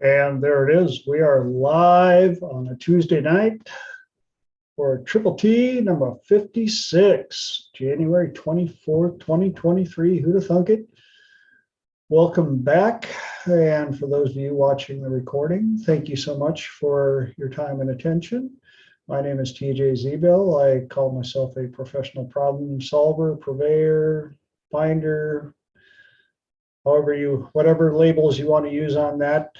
And there it is. We are live on a Tuesday night for Triple T number 56, January 24th, 2023. Who'da thunk it? Welcome back. And for those of you watching the recording, thank you so much for your time and attention. My name is TJ Zebill. I call myself a professional problem solver, purveyor, finder, whatever labels you want to use on that.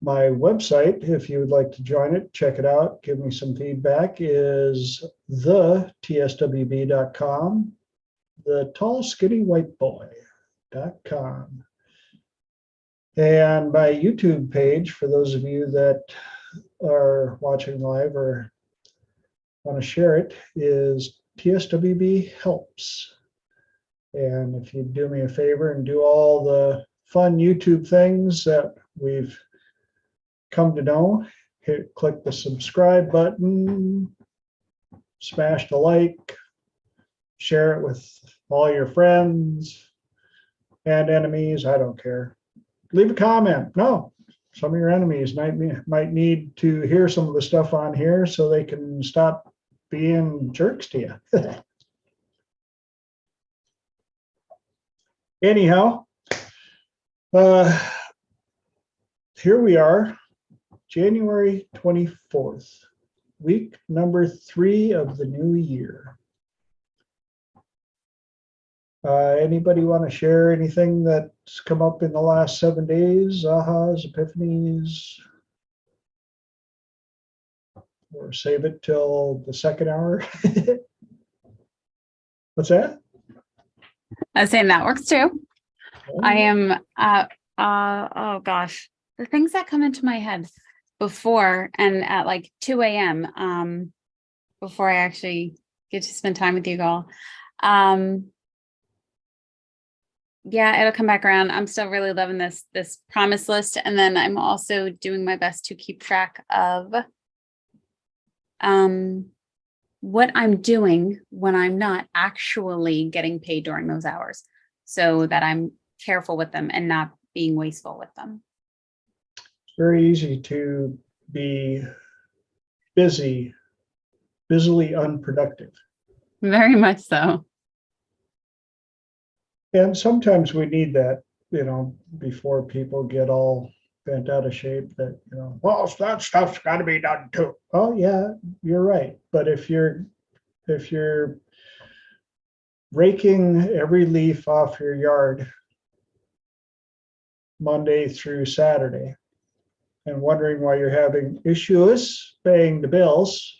My website, if you would like to join it, check it out, give me some feedback, is thetswb.com, thetallskinnyWhiteBoy.com. And my YouTube page, for those of you that are watching live or want to share it, is TSWB Helps. And if you do me a favor and do all the fun YouTube things that we've come to know, click the subscribe button, smash the like, share it with all your friends and enemies. I don't care. Leave a comment. No, some of your enemies might need to hear some of the stuff on here so they can stop being jerks to you. Anyhow, here we are, January 24th, week number 3 of the new year. Anybody want to share anything that's come up in the last 7 days? Ahas, epiphanies? Or save it till the second hour? What's that? I was saying that works too. I am, oh gosh, the things that come into my head before and at like 2 a.m. Before I actually get to spend time with you all. Yeah, it'll come back around. I'm still really loving this promise list. And then I'm also doing my best to keep track of what I'm doing when I'm not actually getting paid during those hours, so that I'm careful with them and not being wasteful with them. It's very easy to be busily unproductive. Very much so. And sometimes we need that, before people get all bent out of shape that, well, that stuff's got to be done too. Oh yeah, you're right. But if you're raking every leaf off your yard Monday through Saturday and wondering why you're having issues paying the bills,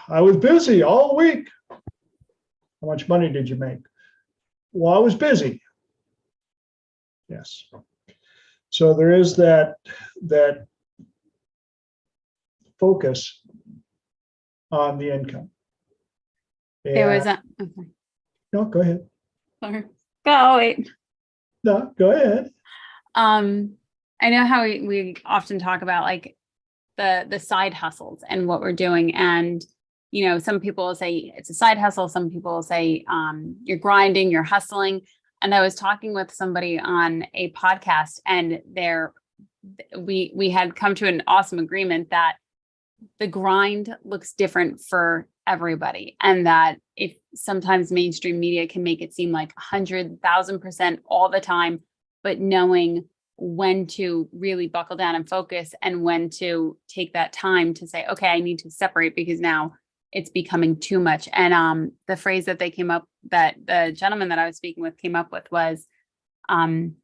I was busy all week. How much money did you make? Well, I was busy. Yes. So there is that focus on the income. There was a okay. No, go ahead. Sorry. Go wait. No, go ahead. I know how we often talk about like the side hustles and what we're doing. And, some people will say it's a side hustle. Some people will say you're grinding, you're hustling. And I was talking with somebody on a podcast, and we had come to an awesome agreement that the grind looks different for everybody. And that if sometimes mainstream media can make it seem like 100,000% all the time, but knowing when to really buckle down and focus and when to take that time to say, okay, I need to separate because now it's becoming too much. And the phrase that that the gentleman that I was speaking with came up with was,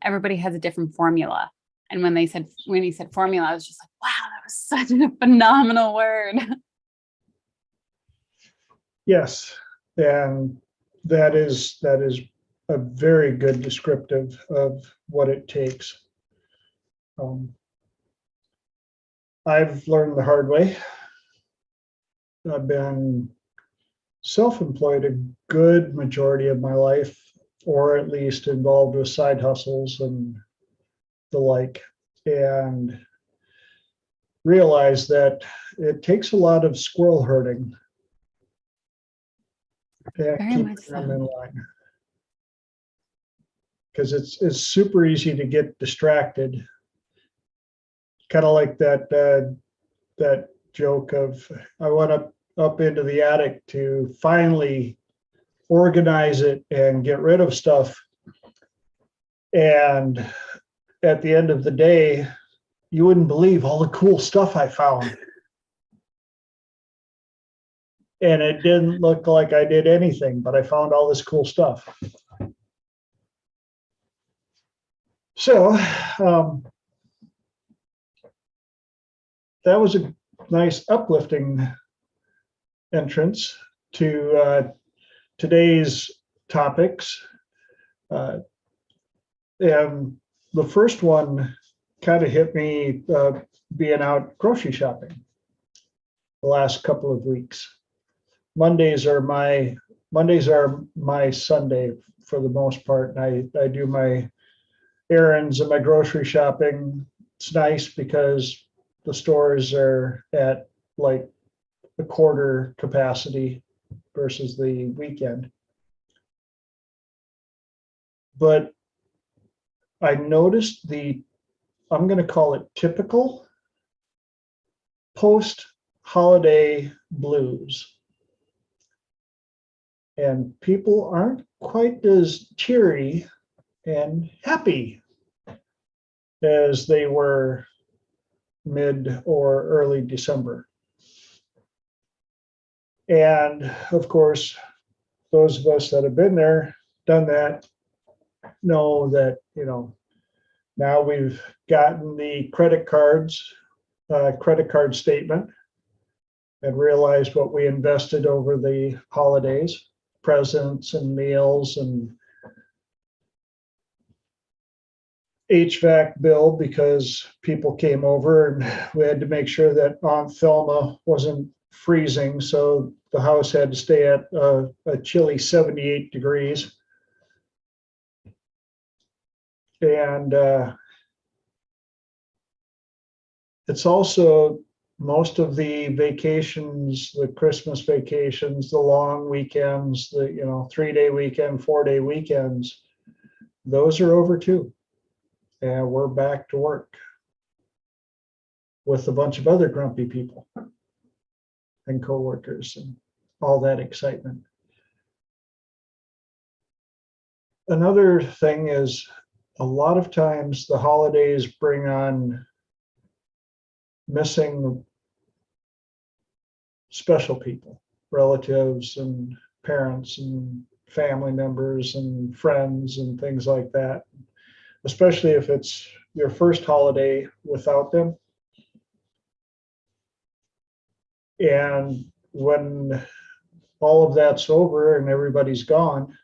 everybody has a different formula. And when he said formula, I was just like, wow, that was such a phenomenal word. Yes. And that is a very good descriptive of what it takes. I've learned the hard way. I've been self-employed a good majority of my life, or at least involved with side hustles and the like, and realized that it takes a lot of squirrel herding to keep them in line. because it's super easy to get distracted. Kind of like that joke of I went up into the attic to finally organize it and get rid of stuff. And at the end of the day, you wouldn't believe all the cool stuff I found. And it didn't look like I did anything, but I found all this cool stuff. So that was a nice uplifting entrance to today's topics. And the first one kind of hit me being out grocery shopping the last couple of weeks. Mondays are my Sunday for the most part. And I do my errands and my grocery shopping. It's nice because the stores are at like a quarter capacity versus the weekend. But I noticed I'm going to call it typical post-holiday blues. And people aren't quite as cheery and happy as they were mid or early December. And of course, those of us that have been there, done that, know that, now we've gotten the credit card statement and realized what we invested over the holidays, presents and meals and HVAC bill because people came over and we had to make sure that Aunt Thelma wasn't freezing. So the house had to stay at a chilly 78 degrees. And it's also most of the vacations, the Christmas vacations, the long weekends, the 3-day weekend, 4-day weekends, those are over too. And we're back to work with a bunch of other grumpy people and coworkers and all that excitement. Another thing is a lot of times the holidays bring on missing special people, relatives and parents and family members and friends and things like that, especially if it's your first holiday without them. And when all of that's over and everybody's gone,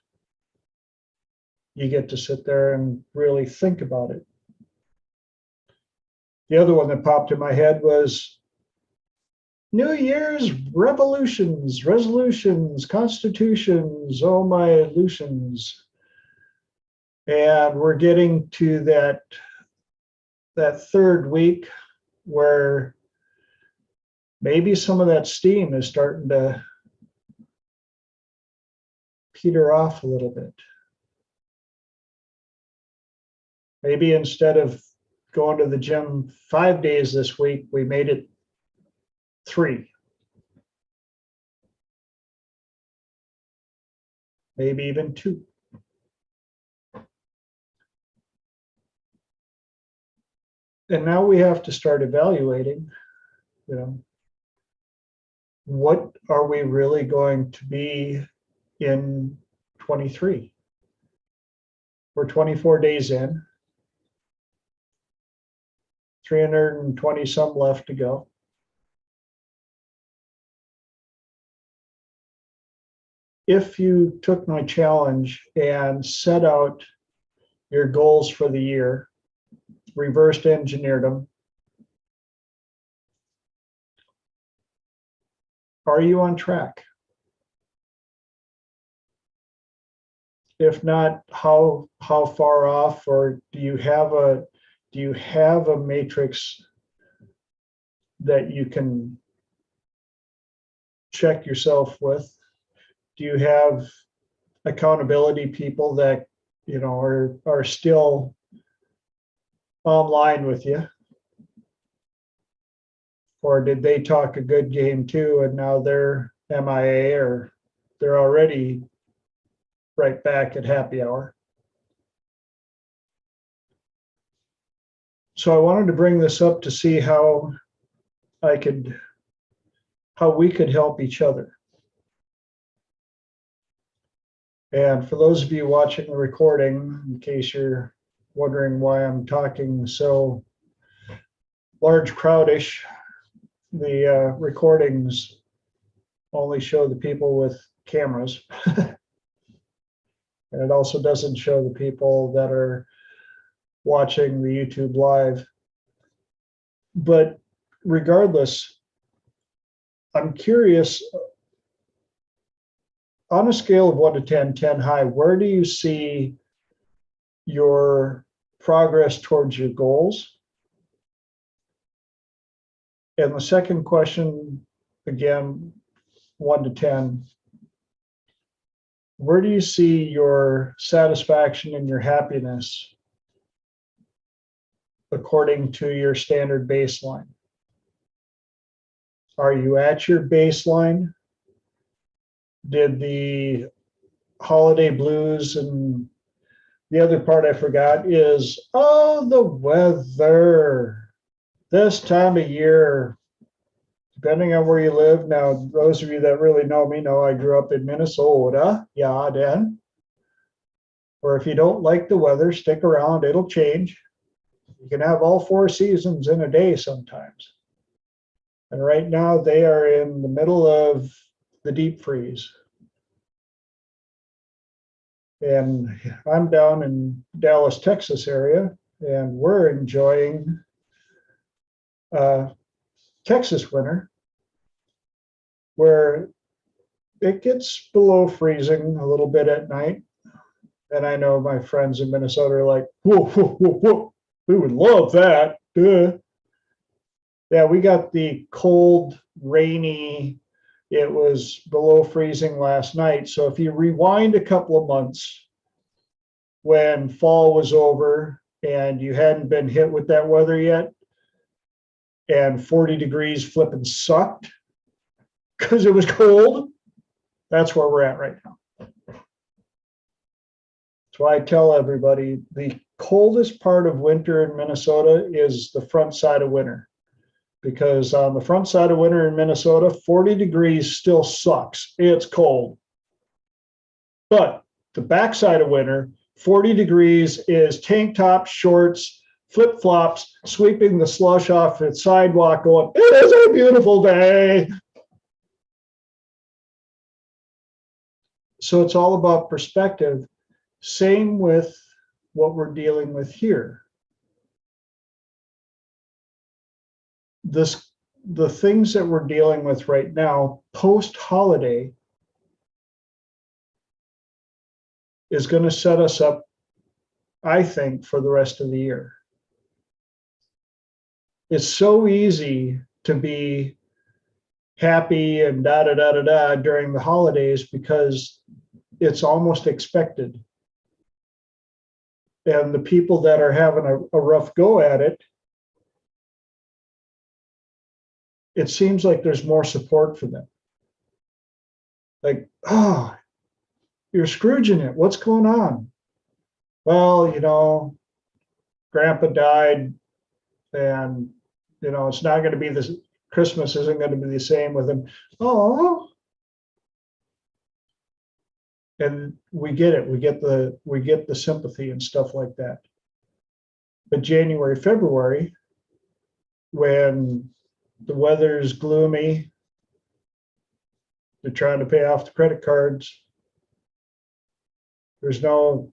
you get to sit there and really think about it. The other one that popped in my head was New Year's resolutions, constitutions, oh my illusions. And we're getting to that third week where maybe some of that steam is starting to peter off a little bit. Maybe instead of going to the gym 5 days this week, we made it 3. Maybe even 2. And now we have to start evaluating, what are we really going to be in 23? We're 24 days in, 320 some left to go. If you took my challenge and set out your goals for the year, reversed engineered them, are you on track? If not, how far off, or do you have a matrix that you can check yourself with? Do you have accountability people that are still online with you? Or did they talk a good game too, and now they're MIA, or they're already right back at happy hour? So I wanted to bring this up to see how we could help each other. And for those of you watching the recording, in case you're wondering why I'm talking so large crowdish, the recordings only show the people with cameras. And it also doesn't show the people that are watching the YouTube live. But regardless, I'm curious, on a scale of 1 to 10, 10 high, where do you see your progress towards your goals? And the second question, again, 1 to 10, where do you see your satisfaction and your happiness according to your standard baseline? Are you at your baseline? Did the holiday blues, and the other part I forgot is, oh, the weather this time of year, depending on where you live. Now, those of you that really know me know I grew up in Minnesota. Yeah, Dan. Or if you don't like the weather, stick around, it'll change. You can have all 4 seasons in a day sometimes. And right now they are in the middle of the deep freeze. And I'm down in Dallas, Texas area, and we're enjoying Texas winter, where it gets below freezing a little bit at night. And I know my friends in Minnesota are like, whoa, whoa, whoa, whoa, we would love that. Duh. Yeah, we got the cold, rainy, it was below freezing last night. So if you rewind a couple of months when fall was over and you hadn't been hit with that weather yet, and 40 degrees flipping sucked because it was cold, that's where we're at right now. That's why I tell everybody the coldest part of winter in Minnesota is the front side of winter. Because on the front side of winter in Minnesota, 40 degrees still sucks. It's cold. But the backside of winter, 40 degrees is tank tops, shorts, flip-flops, sweeping the slush off the sidewalk going, it is a beautiful day. So it's all about perspective. Same with what we're dealing with here. The things that we're dealing with right now, post-holiday, is going to set us up, I think, for the rest of the year. It's so easy to be happy and da-da-da-da-da during the holidays because it's almost expected. And the people that are having a rough go at it, it seems like there's more support for them. Like, oh, you're Scrooging it. What's going on? Well, Grandpa died, and it's not going to be this. Christmas isn't going to be the same with him. Oh, and we get it. We get the sympathy and stuff like that. But January, February, when the weather's gloomy, they're trying to pay off the credit cards, there's no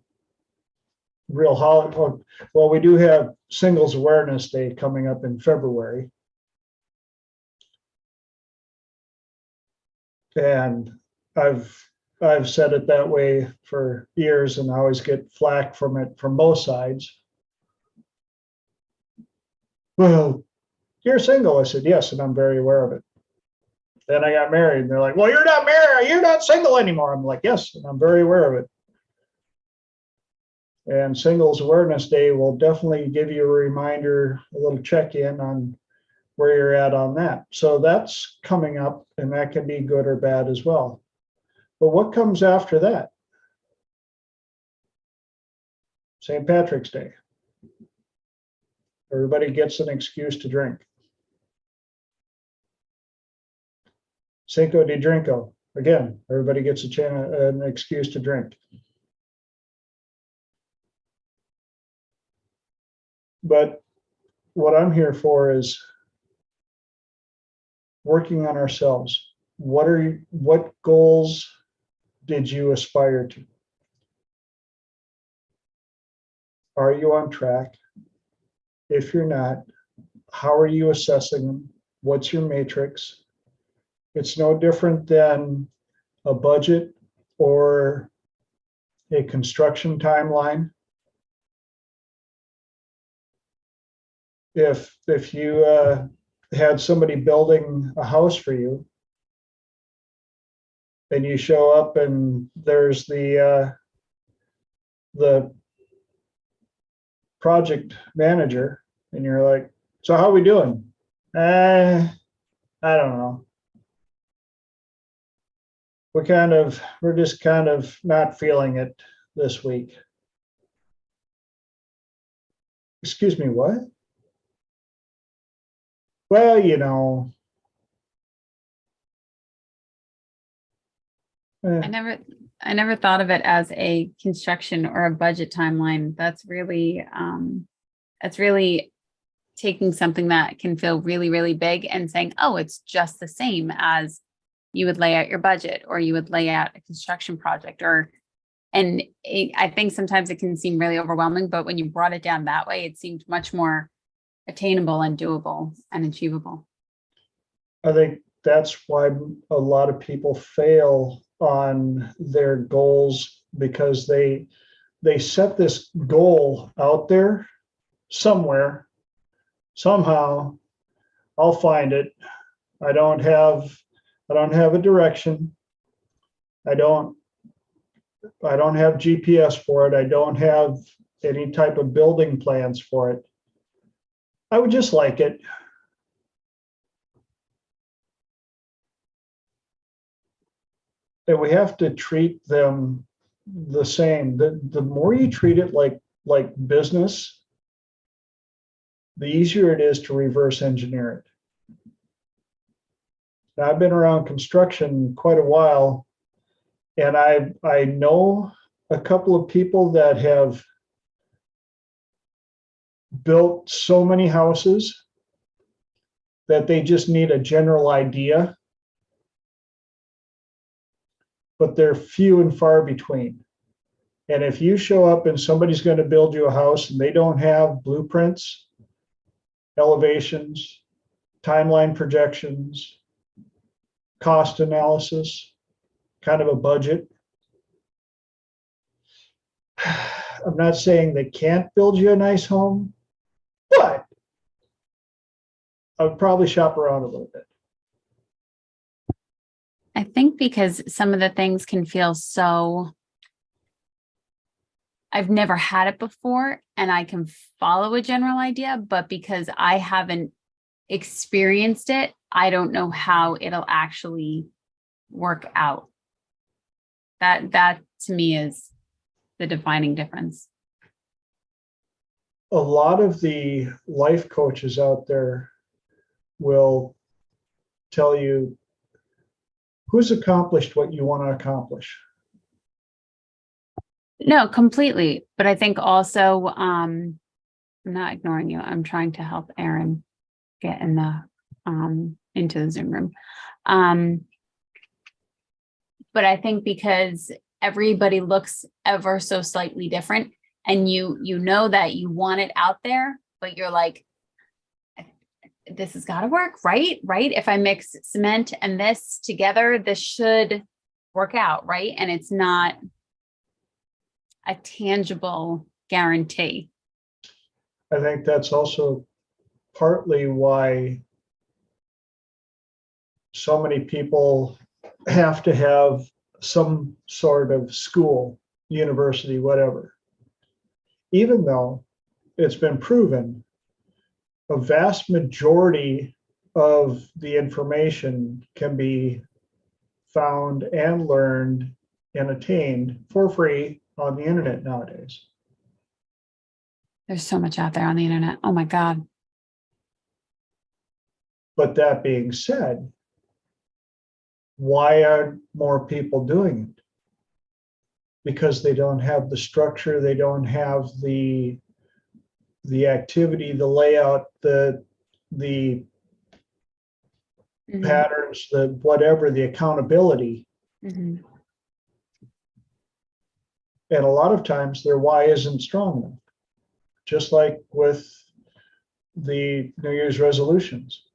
real holiday. Well, we do have Singles Awareness Day coming up in February. And I've said it that way for years, and I always get flack from it from both sides. Well, you're single. I said, yes, and I'm very aware of it. Then I got married, and they're like, well, you're not married, you're not single anymore. I'm like, yes, and I'm very aware of it. And Singles Awareness Day will definitely give you a reminder, a little check-in on where you're at on that. So that's coming up, and that can be good or bad as well. But what comes after that? St. Patrick's Day. Everybody gets an excuse to drink. Cinco de Drinko. Again, everybody gets an excuse to drink. But what I'm here for is working on ourselves. What goals did you aspire to? Are you on track? If you're not, how are you assessing them? What's your matrix? It's no different than a budget or a construction timeline. If you had somebody building a house for you, and you show up and there's the project manager, and you're like, so how are we doing? I don't know. We're just kind of not feeling it this week. Excuse me, what? Well, I never thought of it as a construction or a budget timeline. That's really taking something that can feel really, really big and saying, oh, it's just the same as you would lay out your budget, or you would lay out a construction project, I think sometimes it can seem really overwhelming, but when you brought it down that way, it seemed much more attainable and doable and achievable. I think that's why a lot of people fail on their goals, because they set this goal out there somewhere. Somehow I'll find it. I don't have a direction. I don't have GPS for it. I don't have any type of building plans for it. I would just like it. And we have to treat them the same. The more you treat it like business, the easier it is to reverse engineer it. Now, I've been around construction quite a while, and I know a couple of people that have built so many houses that they just need a general idea, but they're few and far between. And if you show up and somebody's going to build you a house and they don't have blueprints, elevations, timeline projections, cost analysis, kind of a budget, I'm not saying they can't build you a nice home, but I would probably shop around a little bit. I think because some of the things can feel so, I've never had it before and I can follow a general idea, but because I haven't experienced it, I don't know how it'll actually work out. That to me is the defining difference. A lot of the life coaches out there will tell you who's accomplished what you want to accomplish. No, completely. But I think also, I'm not ignoring you. I'm trying to help Aaron get in the into the Zoom room. But I think because everybody looks ever so slightly different, and you know that you want it out there, but you're like, this has got to work, right? If I mix cement and this together, this should work out, right? And it's not a tangible guarantee. I think that's also partly why so many people have to have some sort of school, university, whatever. even though it's been proven a vast majority of the information can be found and learned and attained for free on the internet nowadays. There's so much out there on the internet. Oh my God. But that being said, why aren't more people doing it? Because they don't have the structure, they don't have the activity, the layout, the Mhm. patterns, the whatever, the accountability. Mhm. And a lot of times their why isn't strong enough. Just like with the New Year's resolutions.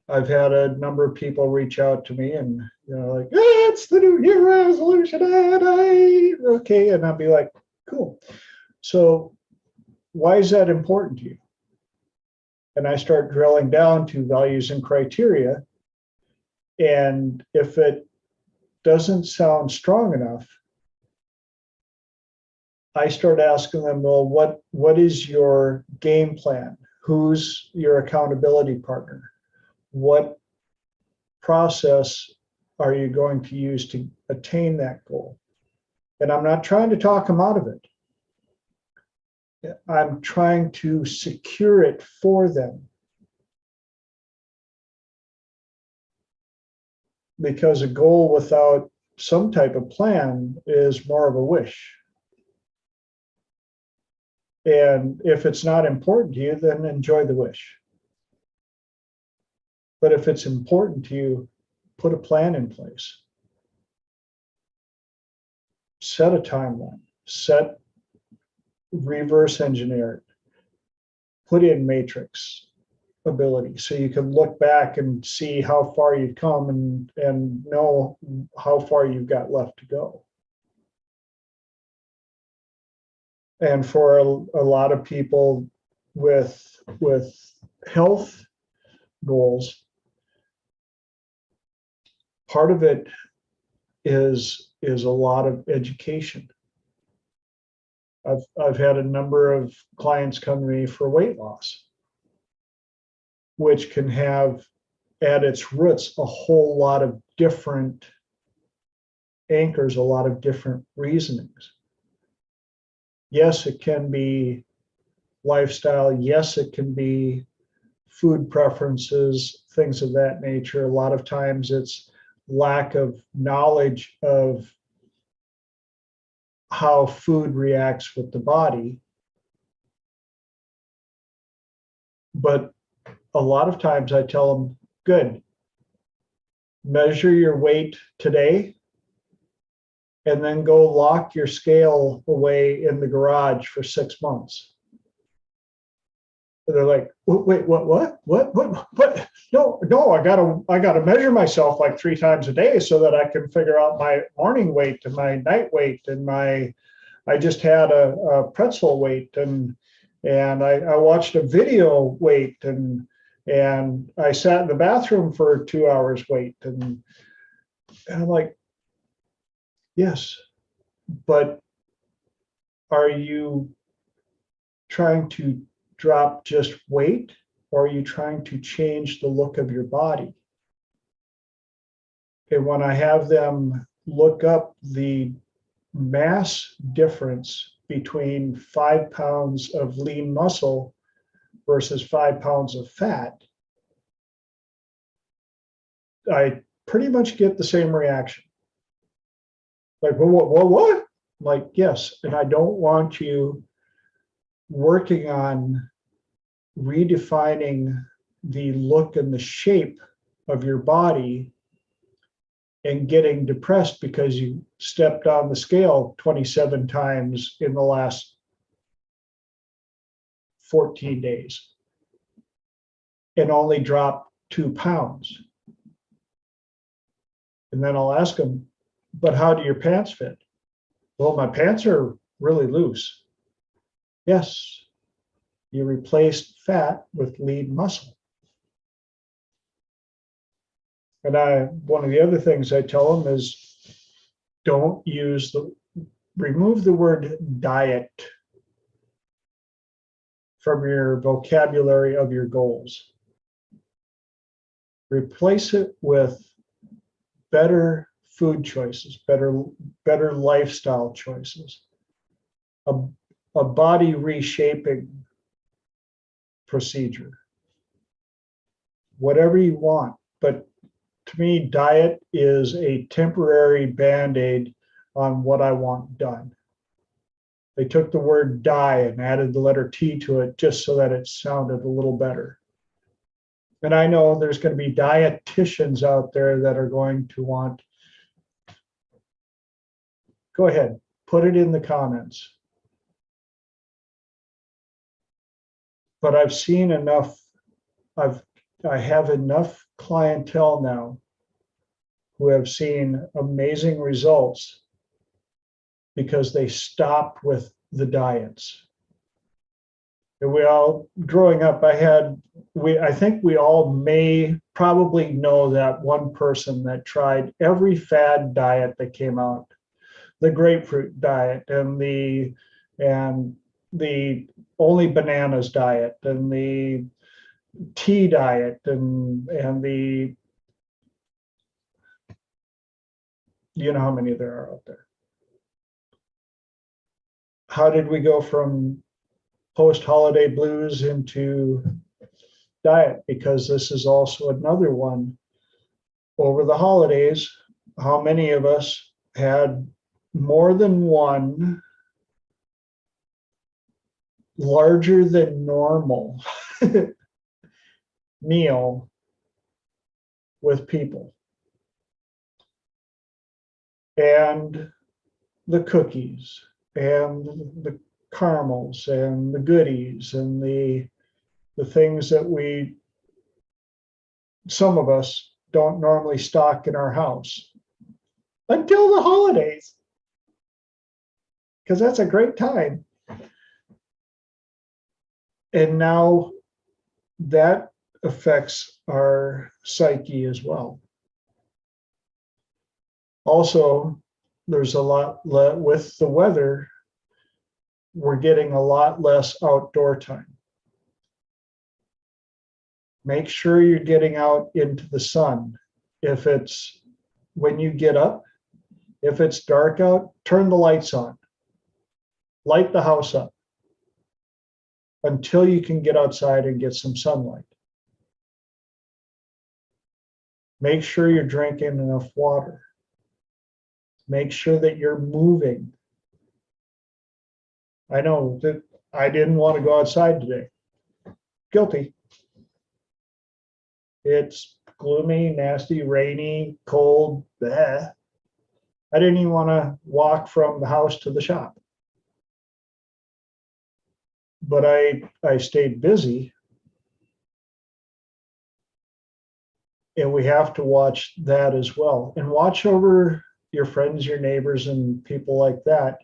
I've had a number of people reach out to me and, like, it's the New Year resolution. Okay. And I'll be like, cool. So why is that important to you? And I start drilling down to values and criteria. And if it doesn't sound strong enough, I start asking them, well, what is your game plan? Who's your accountability partner? What process are you going to use to attain that goal? And I'm not trying to talk them out of it. I'm trying to secure it for them. Because a goal without some type of plan is more of a wish. And if it's not important to you, then enjoy the wish. But if it's important to you, put a plan in place. Set a timeline, reverse engineer it, put in matrix ability so you can look back and see how far you've come and know how far you've got left to go. And for a lot of people with health goals, part of it is a lot of education. I've had a number of clients come to me for weight loss, which can have at its roots a whole lot of different anchors, a lot of different reasonings. Yes, it can be lifestyle. Yes, it can be food preferences, things of that nature. A lot of times it's lack of knowledge of how food reacts with the body. But a lot of times I tell them, good, measure your weight today and then go lock your scale away in the garage for 6 months. And they're like, wait, what? No, I gotta measure myself like 3 times a day so that I can figure out my morning weight and my night weight and I just had a pretzel weight and I watched a video weight and I sat in the bathroom for 2 hours weight and I'm like, yes, but are you trying to drop just weight, or are you trying to change the look of your body? And when I have them look up the mass difference between 5 pounds of lean muscle versus 5 pounds of fat, I pretty much get the same reaction. Like, what? I'm like, yes, and I don't want you working on redefining the look and the shape of your body and getting depressed because you stepped on the scale 27 times in the last 14 days and only dropped 2 pounds. And then I'll ask them, but how do your pants fit? Well, my pants are really loose. Yes, you replaced fat with lean muscle. And one of the other things I tell them is remove the word diet from your vocabulary of your goals. Replace it with better food choices, better lifestyle choices, a body reshaping procedure, whatever you want. But to me, diet is a temporary band-aid on what I want done. They took the word die and added the letter T to it just so that it sounded a little better. And I know there's going to be dietitians out there that are going to want, go ahead, put it in the comments. But I've seen enough, I have enough clientele now who have seen amazing results because they stopped with the diets. And we all, growing up, I think we all may probably know that one person that tried every fad diet that came out, the grapefruit diet and the only bananas diet and the tea diet and the, you know how many there are out there. How did we go from post-holiday blues into diet? Because this is also another one. Over the holidays, how many of us had more than one larger than normal meal with people? And the cookies and the caramels and the goodies and the things that some of us don't normally stock in our house until the holidays, because that's a great time. And now that affects our psyche as well. Also, there's a lot with the weather, we're getting a lot less outdoor time. Make sure you're getting out into the sun. If it's when you get up, if it's dark out, turn the lights on. Light the house up until you can get outside and get some sunlight. Make sure you're drinking enough water. Make sure that you're moving. I know that I didn't want to go outside today. Guilty. It's gloomy, nasty, rainy, cold. Bleh. I didn't even want to walk from the house to the shop. But I stayed busy. And we have to watch that as well. And watch over your friends, your neighbors, and people like that.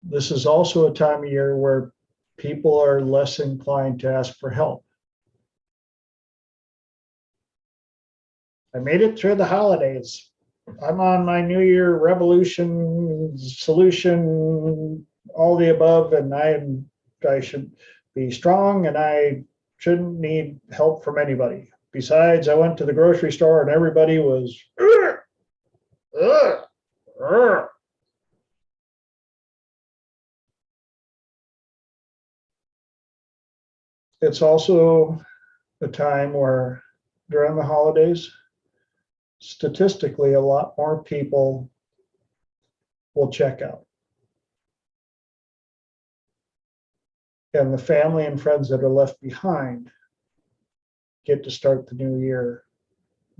This is also a time of year where people are less inclined to ask for help. I made it through the holidays. I'm on my New Year revolution, solution, all the above, and I should be strong and I shouldn't need help from anybody. Besides, I went to the grocery store and everybody was, It's also a time where during the holidays, statistically, a lot more people will check out. And the family and friends that are left behind get to start the new year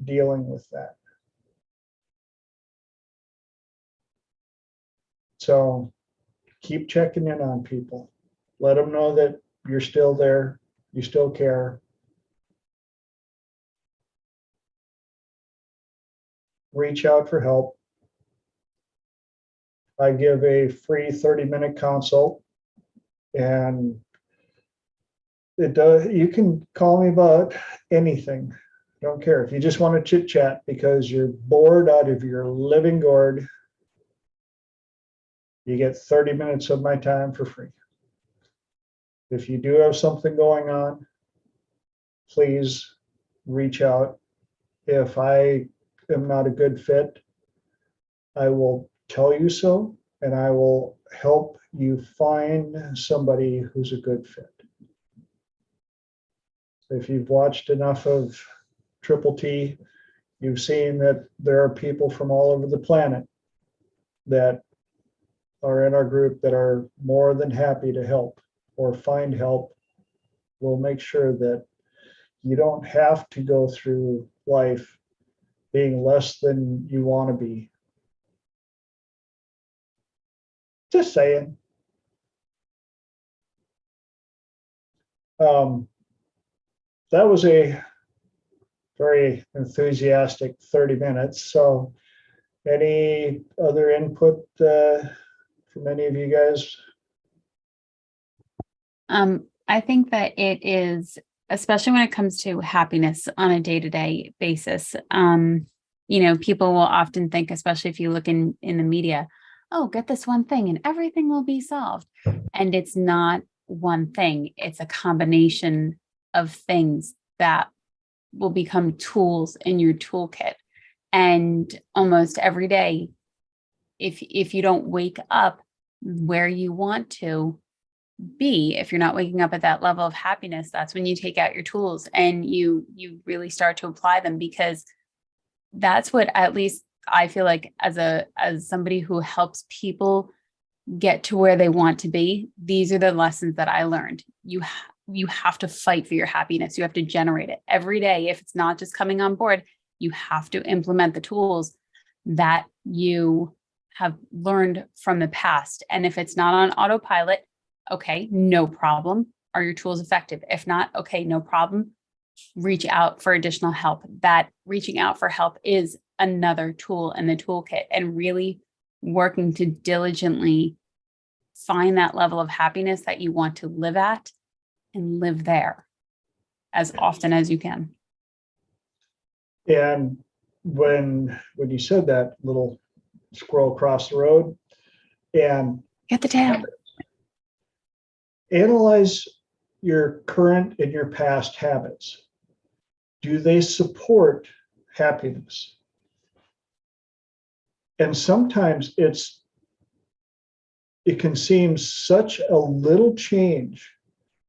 dealing with that. So keep checking in on people. Let them know that you're still there, you still care. Reach out for help. I give a free 30-minute consult, and you can call me about anything. Don't care. If you just want to chit chat because you're bored out of your living gourd, you get 30 minutes of my time for free. If you do have something going on, please reach out. If I am not a good fit, I will tell you so, and I will help you find somebody who's a good fit. If you've watched enough of Triple T, you've seen that there are people from all over the planet that are in our group that are more than happy to help or find help. We'll make sure that you don't have to go through life being less than you want to be. Just saying. That was a very enthusiastic 30 minutes. So any other input from any of you guys? I think that it is, especially when it comes to happiness on a day-to-day basis. People will often think, especially if you look in the media, oh, get this one thing and everything will be solved. And it's not one thing. It's a combination of things that will become tools in your toolkit. And almost every day, if you don't wake up where you want to be, if you're not waking up at that level of happiness, that's when you take out your tools and you really start to apply them, because that's what, at least I feel like, as somebody who helps people get to where they want to be, these are the lessons that I learned. You have to fight for your happiness. You have to generate it every day. If it's not just coming on board, you have to implement the tools that you have learned from the past. And if it's not on autopilot, okay, no problem. Are your tools effective? If not, okay, no problem. Reach out for additional help. That reaching out for help is another tool in the toolkit, and really working to diligently find that level of happiness that you want to live at and live there as often as you can. And when you said that, little scroll across the road and Get the tab. Analyze your current and your past habits. Do they support happiness? And sometimes it can seem such a little change,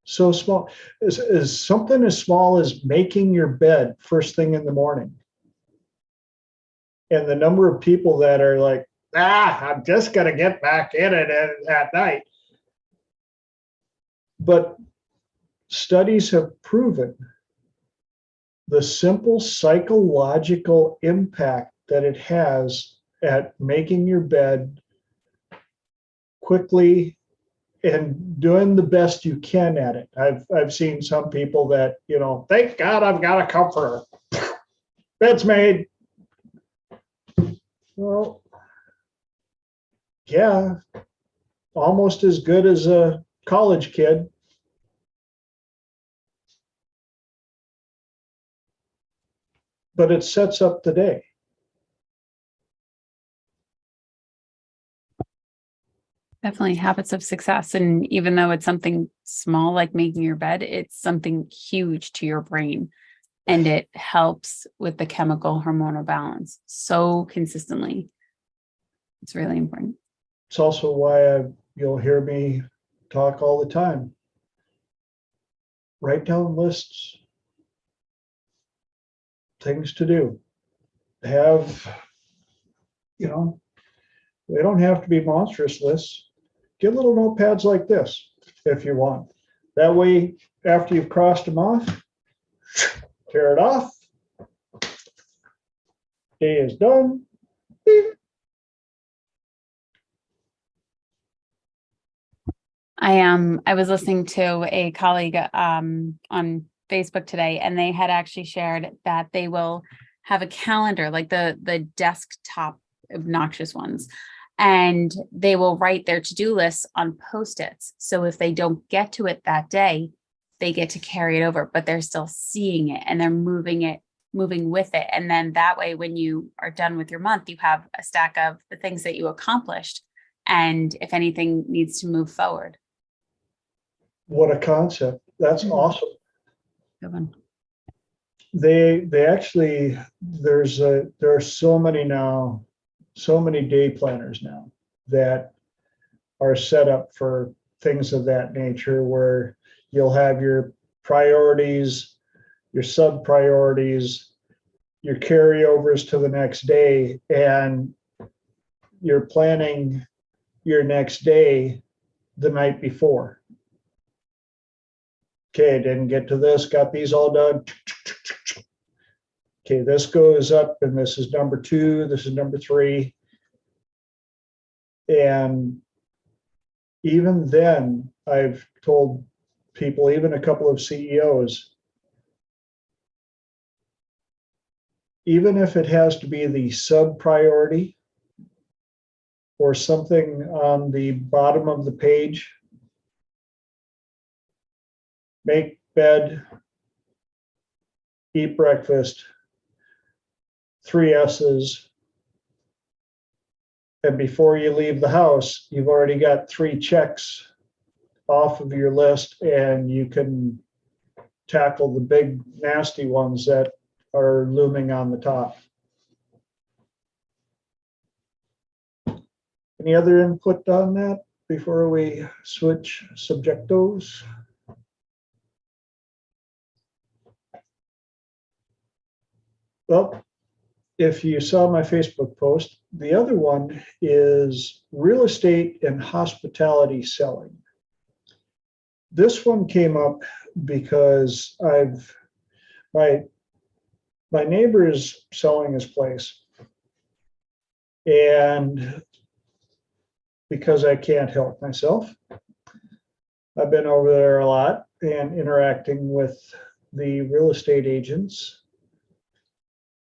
so small, as something as small as making your bed first thing in the morning. And the number of people that are like, I'm just going to get back in it at night. But studies have proven the simple psychological impact that it has at making your bed quickly and doing the best you can at it. I've seen some people that, thank God I've got a comforter. Bed's made. Well, yeah, almost as good as a college kid. But it sets up the day. Definitely habits of success. And even though it's something small like making your bed, it's something huge to your brain. And it helps with the chemical hormonal balance so consistently. It's really important. It's also why you'll hear me talk all the time. Write down lists, things to do. Have, they don't have to be monstrous lists. Get little notepads like this if you want. That way, after you've crossed them off, tear it off. Day is done. I was listening to a colleague on Facebook today, and they had actually shared that they will have a calendar, like the desktop obnoxious ones, and they will write their to-do lists on Post-its. So if they don't get to it that day, they get to carry it over, but they're still seeing it and they're moving with it. And then that way, when you are done with your month, you have a stack of the things that you accomplished. And if anything needs to move forward. What a concept. That's awesome. Good one. They actually, there are so many now, so many day planners now that are set up for things of that nature, where you'll have your priorities, your sub priorities, your carryovers to the next day, and you're planning your next day the night before. Okay, didn't get to this, got these all done. Okay, this goes up, and this is number 2, this is number 3. And even then, I've told people, even a couple of CEOs, even if it has to be the sub priority or something on the bottom of the page, make bed, eat breakfast, 3 S's, and before you leave the house, you've already got 3 checks off of your list, and you can tackle the big nasty ones that are looming on the top. Any other input on that before we switch subjectos? Well, if you saw my Facebook post, the other one is real estate and hospitality selling. This one came up because my neighbor is selling his place, and because I can't help myself, I've been over there a lot and interacting with the real estate agents,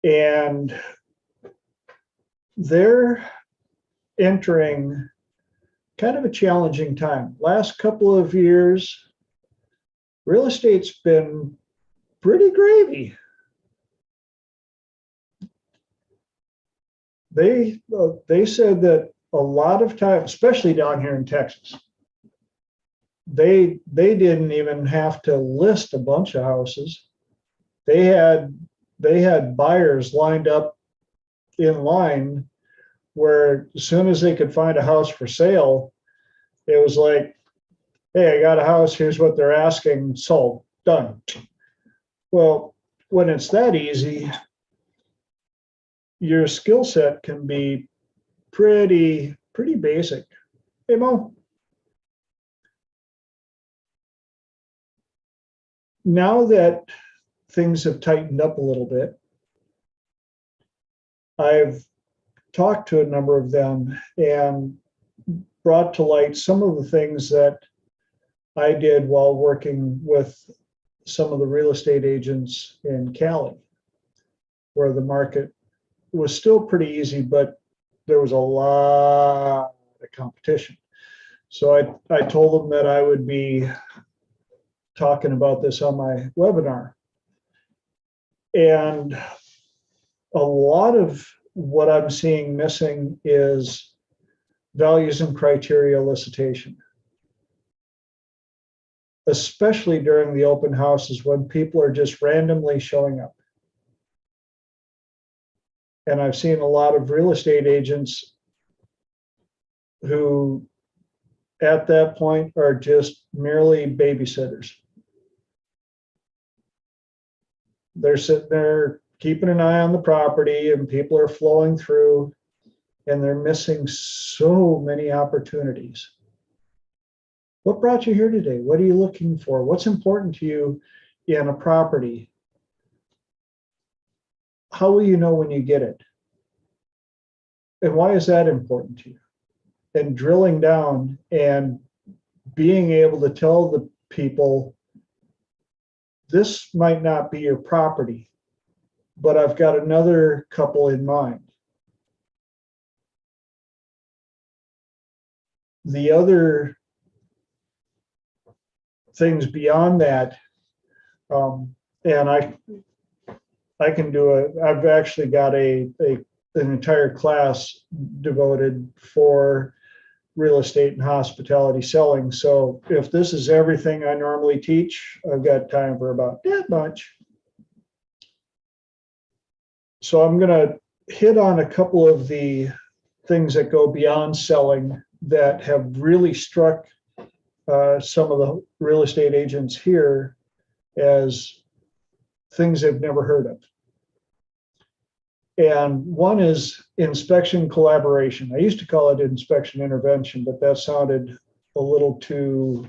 and they're entering kind of a challenging time. Last couple of years, real estate's been pretty gravy. They said that a lot of times, especially down here in Texas, they didn't even have to list a bunch of houses. They had buyers lined up in line, where as soon as they could find a house for sale, it was like, hey, I got a house, here's what they're asking, sold, done. Well, when it's that easy, your skill set can be pretty basic. Hey, Mo. Now that things have tightened up a little bit, I've talked to a number of them and brought to light some of the things that I did while working with some of the real estate agents in Cali, where the market was still pretty easy, but there was a lot of competition. So I told them that I would be talking about this on my webinar. And a lot of what I'm seeing missing is values and criteria elicitation, especially during the open houses when people are just randomly showing up. And I've seen a lot of real estate agents who at that point are just merely babysitters. They're sitting there keeping an eye on the property, and people are flowing through, and they're missing so many opportunities. What brought you here today? What are you looking for? What's important to you in a property? How will you know when you get it? And why is that important to you? And drilling down and being able to tell the people, this might not be your property, but I've got another couple in mind. The other things beyond that, and I can do I've actually got an entire class devoted for real estate and hospitality selling. So if this is everything I normally teach, I've got time for about that much. So I'm going to hit on a couple of the things that go beyond selling that have really struck some of the real estate agents here as things they've never heard of. And one is inspection collaboration. I used to call it inspection intervention, but that sounded a little too,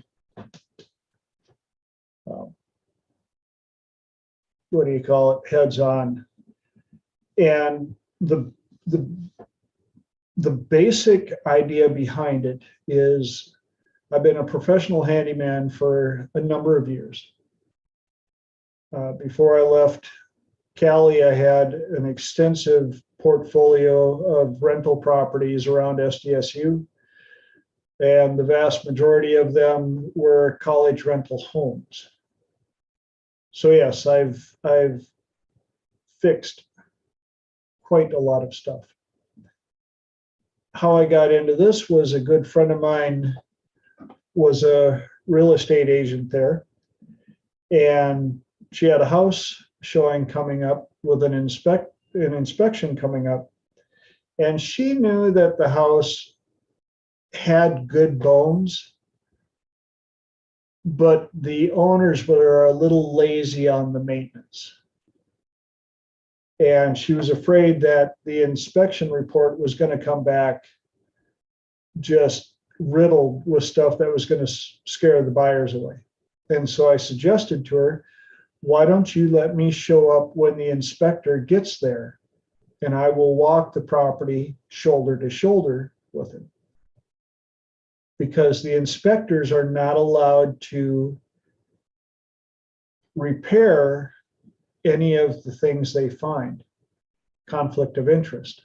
what do you call it, heads on. And the basic idea behind it is I've been a professional handyman for a number of years. Before I left Cali, I had an extensive portfolio of rental properties around SDSU, and the vast majority of them were college rental homes. So yes, I've fixed quite a lot of stuff. How I got into this was a good friend of mine was a real estate agent there, and she had a house showing coming up with an inspection coming up, and she knew that the house had good bones, but the owners were a little lazy on the maintenance. And she was afraid that the inspection report was going to come back just riddled with stuff that was going to scare the buyers away. And so I suggested to her, why don't you let me show up when the inspector gets there, and I will walk the property shoulder to shoulder with him. Because the inspectors are not allowed to repair any of the things they find, conflict of interest.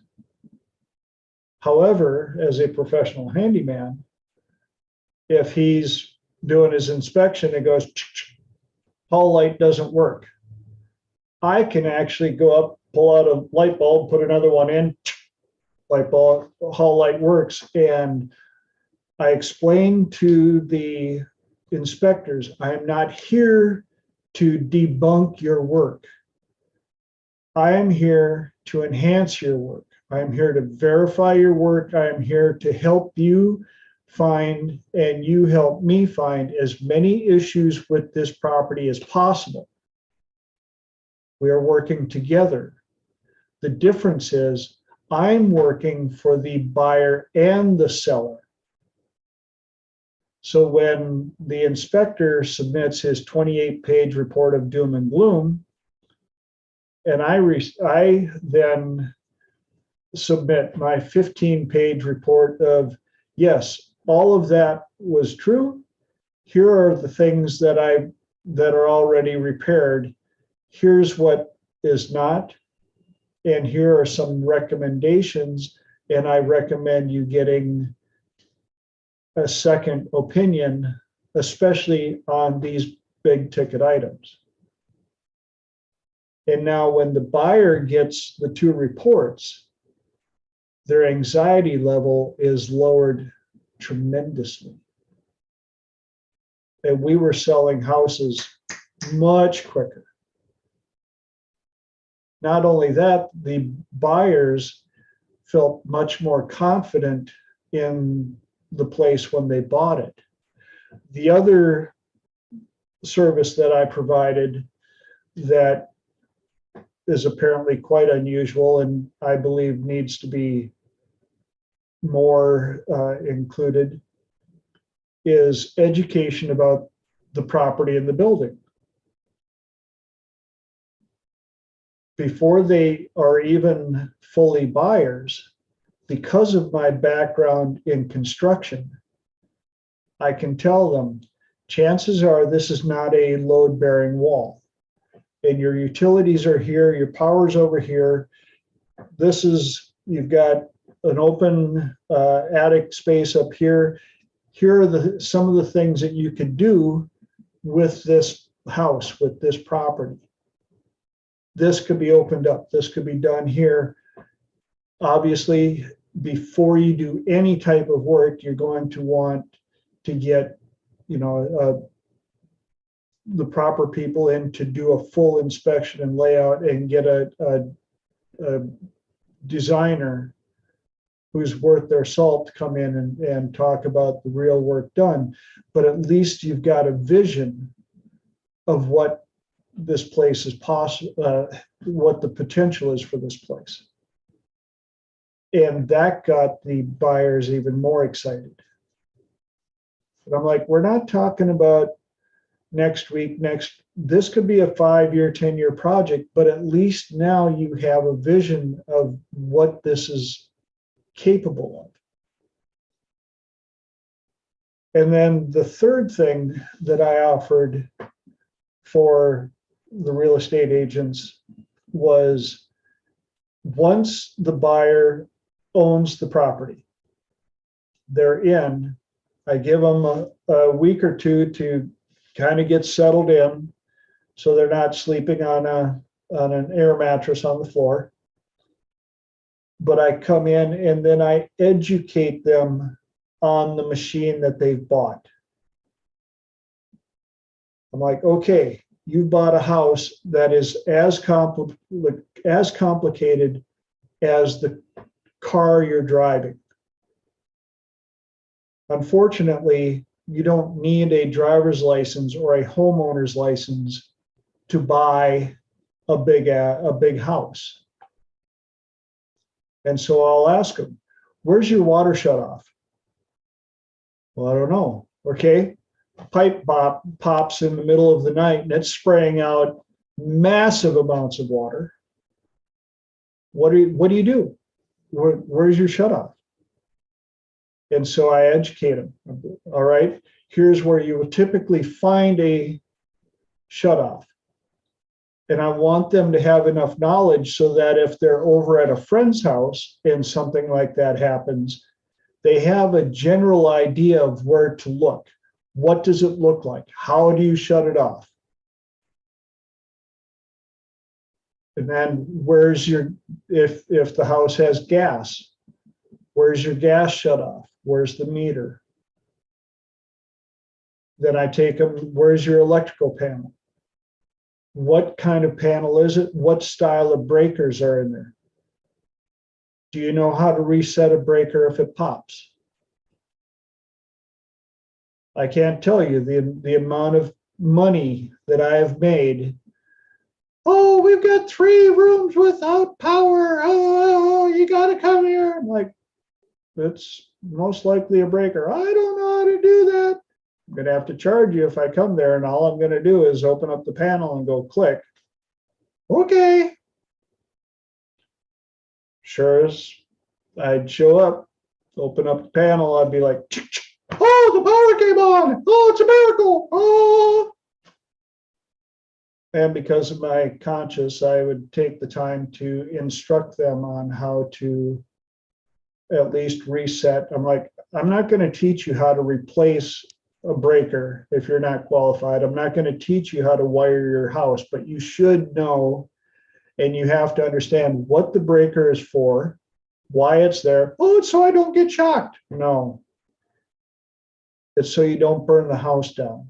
However, as a professional handyman, if he's doing his inspection and goes, hall light doesn't work, I can actually go up, pull out a light bulb, put another one in, light bulb, hall light works. And I explained to the inspectors, I am not here to debunk your work. I am here to enhance your work. I am here to verify your work. I am here to help you find, and you help me find, as many issues with this property as possible. We are working together. The difference is I'm working for the buyer and the seller. So when the inspector submits his 28-page report of doom and gloom, and I then submit my 15-page report of, yes, all of that was true. Here are the things that are already repaired. Here's what is not. And here are some recommendations. And I recommend you getting a second opinion, especially on these big ticket items. And now when the buyer gets the two reports, their anxiety level is lowered tremendously. And we were selling houses much quicker. Not only that, the buyers felt much more confident in the place when they bought it. The other service that I provided that is apparently quite unusual and I believe needs to be more included is education about the property and the building. Before they are even fully buyers, because of my background in construction, I can tell them, chances are this is not a load-bearing wall. And your utilities are here, your power's over here. This is, you've got an open attic space up here. Here are some of the things that you could do with this house, with this property. This could be opened up. This could be done here. Obviously, before you do any type of work, you're going to want to get, the proper people in to do a full inspection and layout, and get a designer who's worth their salt to come in and talk about the real work done. But at least you've got a vision of what this place is possible, what the potential is for this place. And that got the buyers even more excited. And I'm like, we're not talking about next week, this could be a 5-year, 10-year project, but at least now you have a vision of what this is capable of. And then the third thing that I offered for the real estate agents was, once the buyer owns the property, they're in, I give them a week or two to kind of get settled in, so they're not sleeping on an air mattress on the floor. But I come in and then I educate them on the machine that they've bought. I'm like, okay, you've bought a house that is as complicated as the car you're driving. Unfortunately, you don't need a driver's license or a homeowner's license to buy a big house. And so I'll ask them, where's your water shut off? Well, I don't know. Okay, pipe pops in the middle of the night and it's spraying out massive amounts of water. What do you do? Where's your shut off? And so I educate them. All right, here's where you would typically find a shutoff. And I want them to have enough knowledge so that if they're over at a friend's house and something like that happens, they have a general idea of where to look. What does it look like? How do you shut it off? And then where's your, if the house has gas, where's your gas shut off? Where's the meter? Then I take them, where's your electrical panel? What kind of panel is it? What style of breakers are in there? Do you know how to reset a breaker if it pops? I can't tell you the amount of money that I have made. Oh, we've got 3 rooms without power. Oh, you got to come here. I'm like, it's most likely a breaker. I don't know how to do that. I'm going to have to charge you if I come there, and all I'm going to do is open up the panel and go click. Okay. Sure as I'd show up, open up the panel, I'd be like, oh, the power came on. Oh, it's a miracle. Oh. And because of my conscience, I would take the time to instruct them on how to at least reset. I'm like, I'm not going to teach you how to replace a breaker if you're not qualified. I'm not going to teach you how to wire your house, but you should know, and you have to understand what the breaker is for, why it's there. Oh, it's so I don't get shocked. No, it's so you don't burn the house down.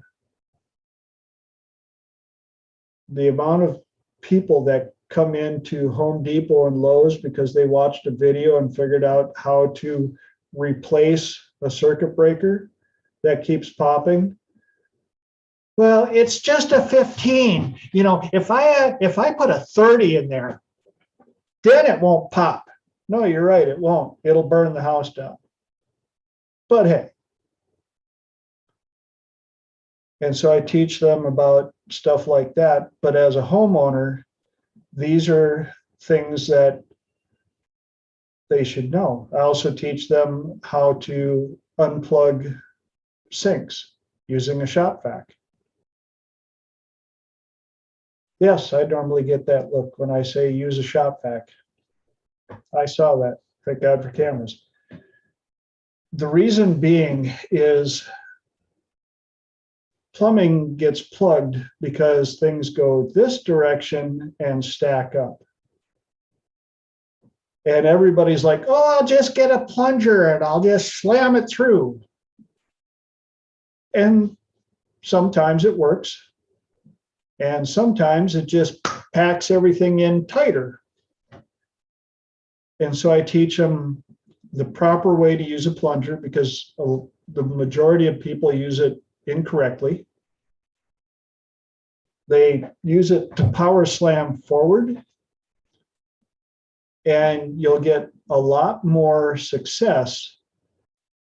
The amount of people that come into Home Depot and Lowe's because they watched a video and figured out how to replace a circuit breaker that keeps popping. Well, it's just a 15. You know, if I put a 30 in there, then it won't pop. No, you're right, it won't. It'll burn the house down. But hey. And so I teach them about stuff like that. But as a homeowner, these are things that they should know. I also teach them how to unplug sinks using a shop vac. Yes, I normally get that look when I say use a shop vac. I saw that. Thank God for cameras. The reason being is plumbing gets plugged because things go this direction and stack up. And everybody's like, oh, I'll just get a plunger and I'll just slam it through. And sometimes it works. And sometimes it just packs everything in tighter. And so I teach them the proper way to use a plunger, because the majority of people use it incorrectly. They use it to power slam forward, and you'll get a lot more success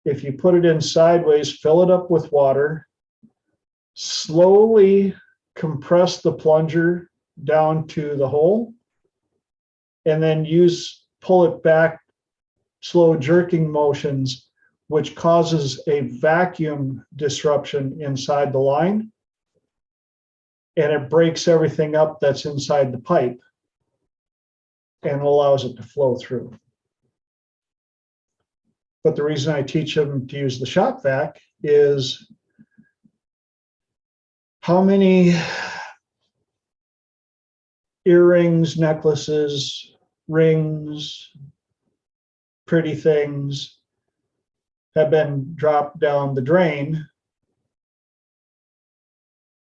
if you put it in sideways, fill it up with water, slowly compress the plunger down to the hole, and then pull it back, slow jerking motions, which causes a vacuum disruption inside the line, and it breaks everything up that's inside the pipe and allows it to flow through. But the reason I teach them to use the shop vac is how many earrings, necklaces, rings, pretty things have been dropped down the drain,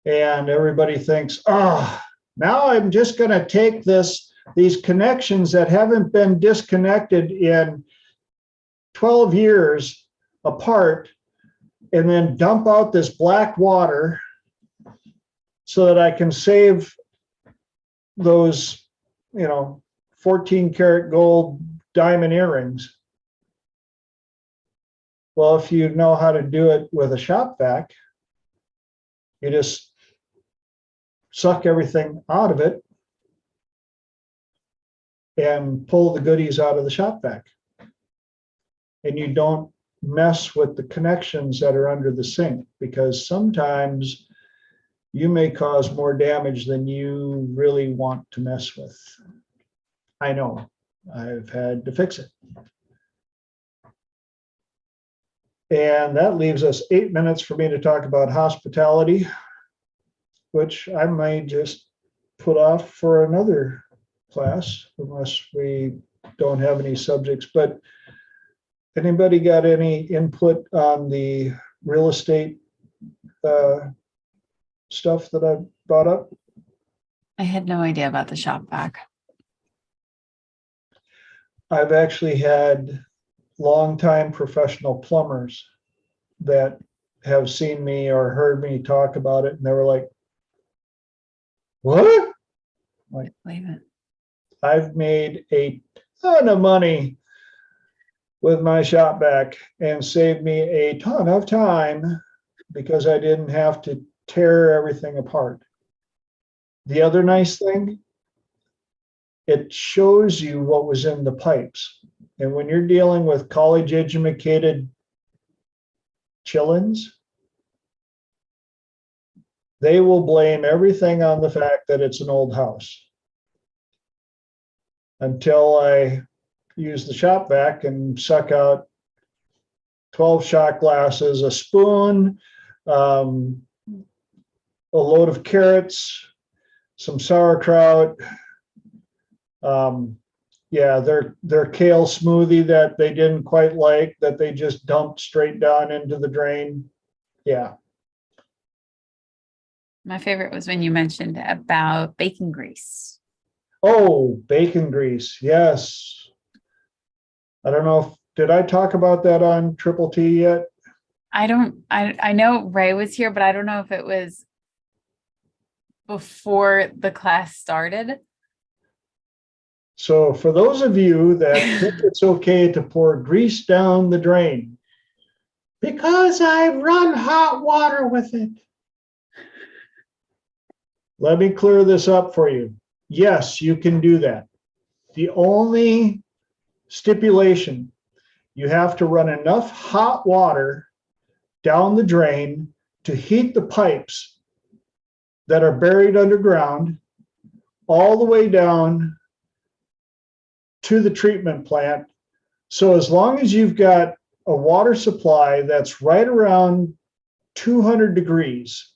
and everybody thinks, oh, now I'm just going to take these connections that haven't been disconnected in 12 years apart, and then dump out this black water so that I can save those, 14 karat gold diamond earrings. Well, if you know how to do it with a shop vac, you just suck everything out of it and pull the goodies out of the shop vac. And you don't mess with the connections that are under the sink, because sometimes you may cause more damage than you really want to mess with. I know, I've had to fix it. And that leaves us 8 minutes for me to talk about hospitality, which I might just put off for another class unless we don't have any subjects. But anybody got any input on the real estate stuff that I brought up? I had no idea about the shop vac. I've actually had longtime professional plumbers that have seen me or heard me talk about it, and they were like, what? Like, Believe it. I've made a ton of money with my shop vac and saved me a ton of time because I didn't have to tear everything apart. The other nice thing, it shows you what was in the pipes. And when you're dealing with college educated chillins, they will blame everything on the fact that it's an old house. Until I use the shop vac and suck out 12 shot glasses, a spoon, a load of carrots, some sauerkraut, their kale smoothie that they didn't quite like, that they just dumped straight down into the drain. Yeah. My favorite was when you mentioned about bacon grease. Oh, bacon grease. Yes. I don't know did I talk about that on Triple T yet? I know Ray was here, but I don't know if it was before the class started. So for those of you that think it's okay to pour grease down the drain, because I run hot water with it. Let me clear this up for you. Yes, you can do that. The only stipulation, you have to run enough hot water down the drain to heat the pipes that are buried underground all the way down to the treatment plant. So as long as you've got a water supply that's right around 200 degrees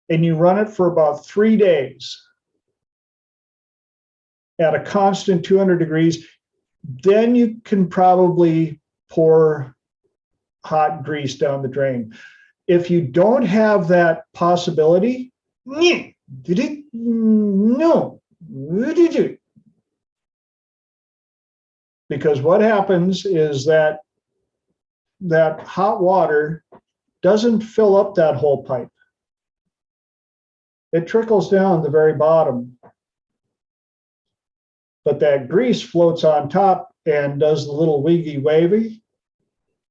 and you run it for about 3 days at a constant 200 degrees, then you can probably pour hot grease down the drain. If you don't have that possibility, no. Because what happens is that hot water doesn't fill up that whole pipe. It trickles down the very bottom. But that grease floats on top and does the little wiggy wavy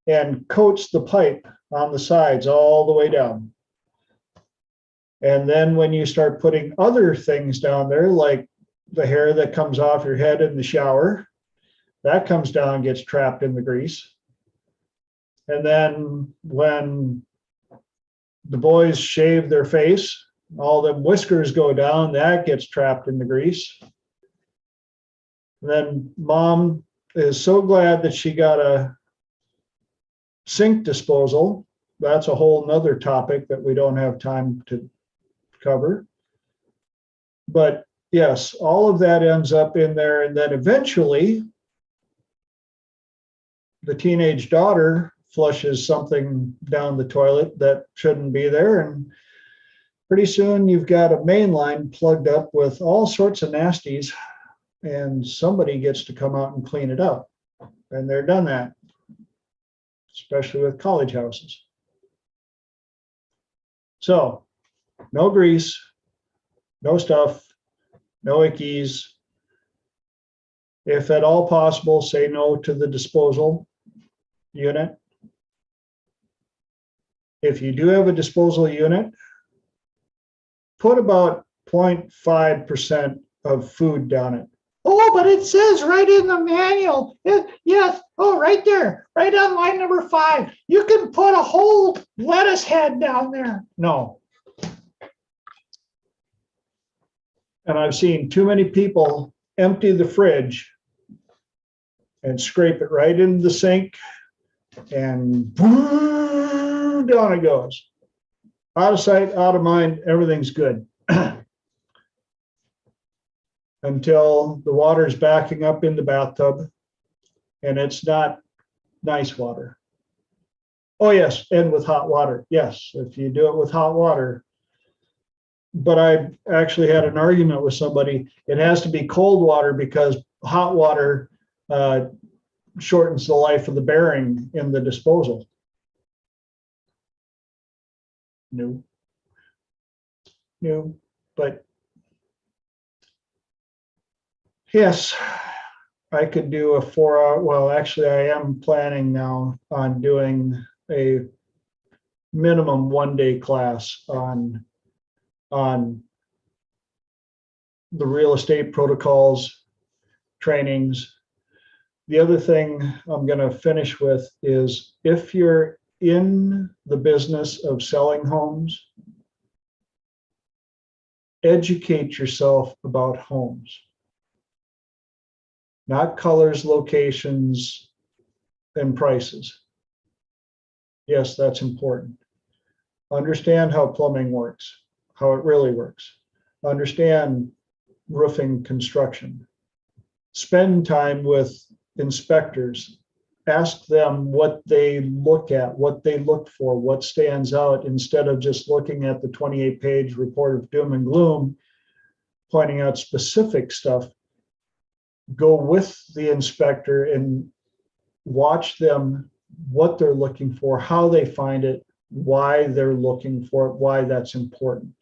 and coats the pipe on the sides all the way down. And then when you start putting other things down there, like the hair that comes off your head in the shower, that comes down, gets trapped in the grease. And then when the boys shave their face, all the whiskers go down, that gets trapped in the grease. And then mom is so glad that she got a sink disposal. That's a whole nother topic that we don't have time to cover. But yes, all of that ends up in there. And then eventually the teenage daughter flushes something down the toilet that shouldn't be there. And pretty soon you've got a main line plugged up with all sorts of nasties, and somebody gets to come out and clean it up. And they're done that, especially with college houses. So no grease, no stuff, no ickies. If at all possible, say no to the disposal unit. If you do have a disposal unit, put about 0.5% of food down it. Oh, but it says right in the manual. Yes. Oh, right there, right on line number 5. You can put a whole lettuce head down there. No. And I've seen too many people empty the fridge and scrape it right into the sink, and down it goes. Out of sight, out of mind, everything's good. Until the water's backing up in the bathtub and it's not nice water. Oh yes, and with hot water. Yes, if you do it with hot water. But I actually had an argument with somebody. It has to be cold water because hot water shortens the life of the bearing in the disposal. No, but yes, I could do a 4-hour. Well, actually, I am planning now on doing a minimum 1-day class on the real estate protocols, trainings. The other thing I'm going to finish with is, if you're in the business of selling homes, educate yourself about homes. Not colors, locations, and prices. Yes, that's important. Understand how plumbing works, how it really works. Understand roofing construction. Spend time with inspectors. Ask them what they look at, what they look for, what stands out, instead of just looking at the 28-page report of doom and gloom, pointing out specific stuff. Go with the inspector and watch them, what they're looking for, how they find it, why they're looking for it, why that's important.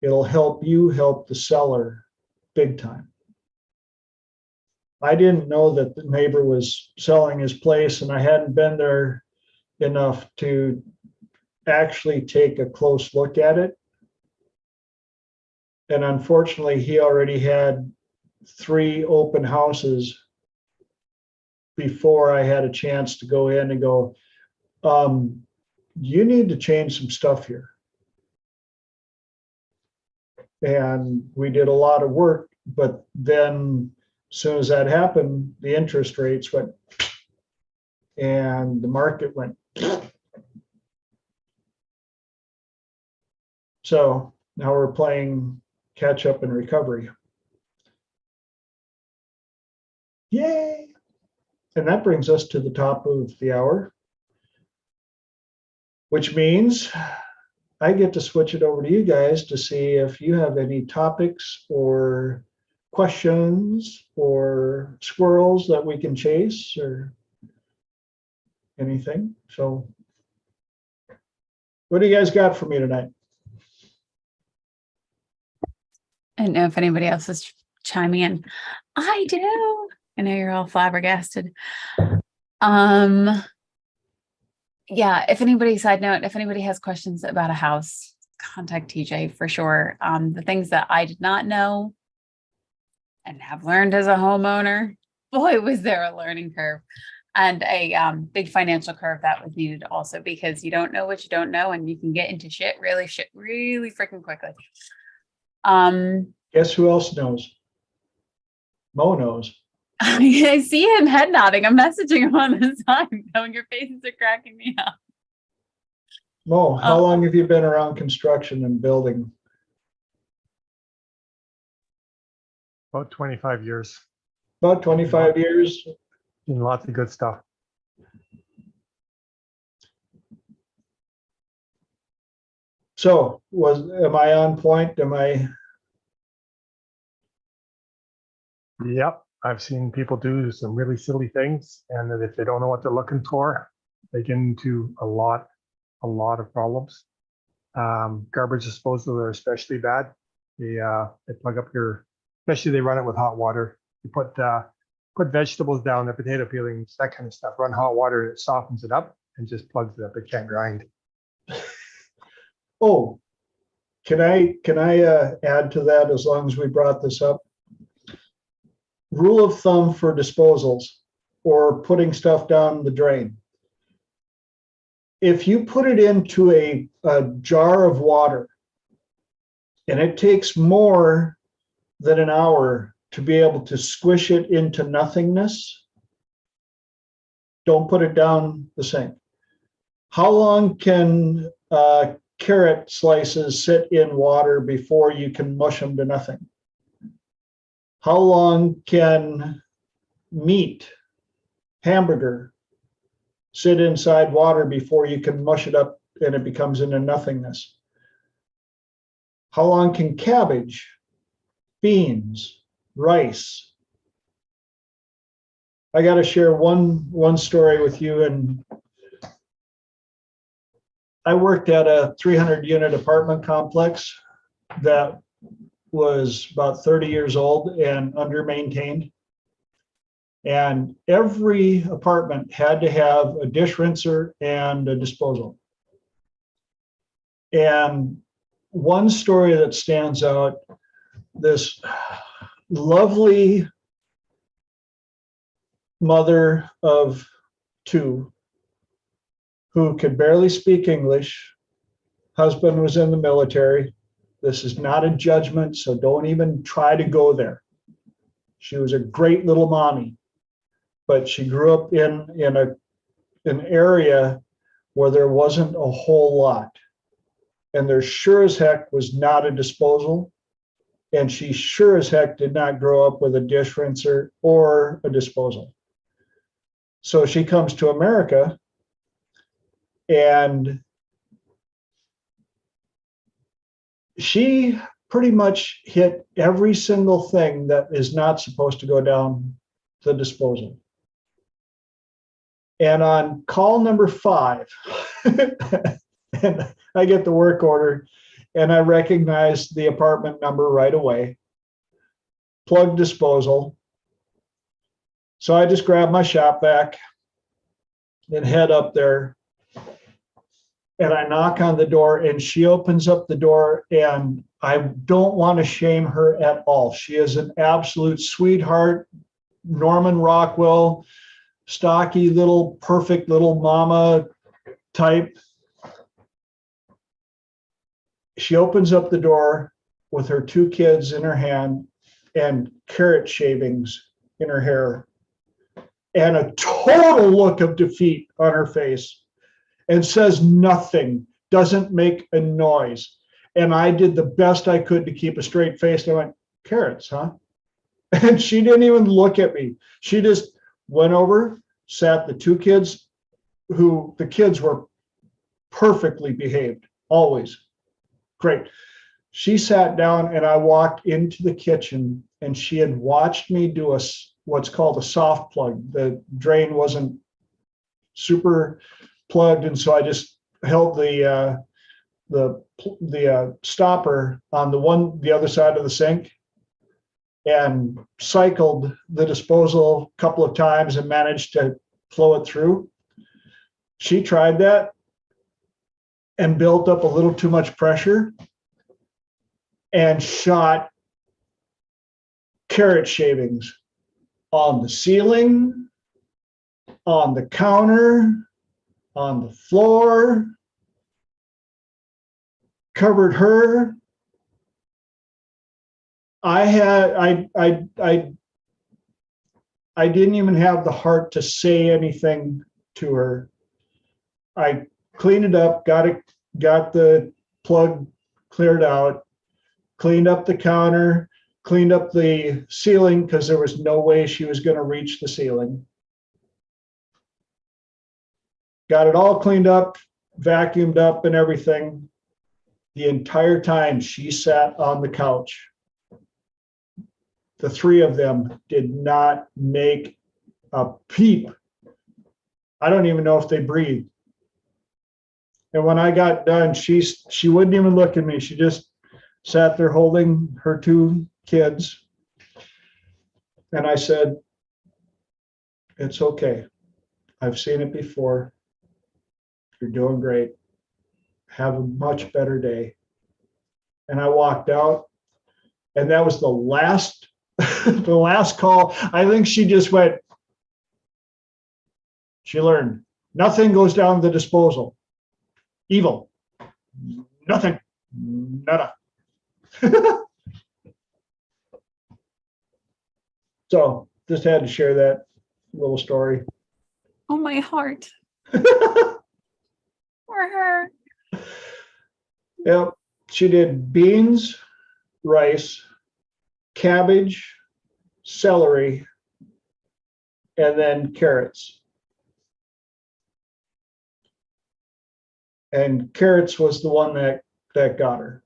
It'll help you help the seller big time. I didn't know that the neighbor was selling his place, and I hadn't been there enough to actually take a close look at it. And unfortunately, he already had 3 open houses before I had a chance to go in and go, you need to change some stuff here. And we did a lot of work, but then as soon as that happened, the interest rates went, and the market went. So now we're playing catch up and recovery. Yay! And that brings us to the top of the hour, which means I get to switch it over to you guys to see if you have any topics or questions or squirrels that we can chase or anything. So what do you guys got for me tonight? I don't know if anybody else is chiming in. I do. I know you're all flabbergasted. Yeah, if anybody, side note, if anybody has questions about a house, contact TJ for sure. The things that I did not know and have learned as a homeowner, boy, was there a learning curve and a big financial curve that was needed also, because you don't know what you don't know and you can get into shit really freaking quickly. Guess who else knows? Mo knows. I see him head nodding. I'm messaging him on the side, knowing your faces are cracking me up. Mo, how long have you been around construction and building? About 25 years. About 25 years. And lots of good stuff. So am I on point? Yep. I've seen people do some really silly things, and that if they don't know what they're looking for, they get into a lot of problems. Garbage disposal are especially bad. They plug up especially they run it with hot water. You put vegetables down, the potato peelings, that kind of stuff. Run hot water, and it softens it up and just plugs it up. It can't grind. Oh, can I add to that as long as we brought this up? Rule of thumb for disposals or putting stuff down the drain. If you put it into a jar of water and it takes more than an hour to be able to squish it into nothingness, don't put it down the sink. How long can carrot slices sit in water before you can mush them to nothing? How long can meat, hamburger, sit inside water before you can mush it up and it becomes into nothingness? How long can cabbage, beans, rice? I got to share one story with you. And I worked at a 300-unit apartment complex that was about 30 years old and under-maintained. And every apartment had to have a dish rinser and a disposal. And one story that stands out, this lovely mother of two who could barely speak English, husband was in the military. This is not a judgment, so don't even try to go there. She was a great little mommy, but she grew up in an area where there wasn't a whole lot. And there sure as heck was not a disposal. And she sure as heck did not grow up with a dish rinser or a disposal. So she comes to America and she pretty much hit every single thing that is not supposed to go down the disposal. And on call number 5, and I get the work order and I recognize the apartment number right away, plug disposal. So I just grab my shop vac and head up there. And I knock on the door and she opens up the door, and I don't want to shame her at all. She is an absolute sweetheart, Norman Rockwell, stocky little, perfect little mama type. She opens up the door with her 2 kids in her hand and carrot shavings in her hair and a total look of defeat on her face. And says nothing, doesn't make a noise. And I did the best I could to keep a straight face. And I went, carrots, huh? And she didn't even look at me. She just went over, sat the two kids, who the kids were perfectly behaved, always. Great. She sat down and I walked into the kitchen and she had watched me do what's called a soft plug. The drain wasn't super plugged, and so I just held the stopper on the other side of the sink and cycled the disposal a couple of times and managed to flow it through. She tried that and built up a little too much pressure and shot carrot shavings on the ceiling, on the counter, on the floor, covered her. I didn't even have the heart to say anything to her. I cleaned it up, got the plug cleared out, cleaned up the counter, cleaned up the ceiling because there was no way she was going to reach the ceiling. Got it all cleaned up, vacuumed up and everything. The entire time she sat on the couch. The three of them did not make a peep. I don't even know if they breathed. And when I got done, she wouldn't even look at me. She just sat there holding her two kids. And I said, "It's okay. I've seen it before. You're doing great. Have a much better day." And I walked out, and that was the last the last call. I think she just went, she learned. Nothing goes down the disposal. Evil. Nothing. Nada. So just had to share that little story. Oh, my heart. For her. Yep. She did beans, rice, cabbage, celery, and then carrots. And carrots was the one that got her.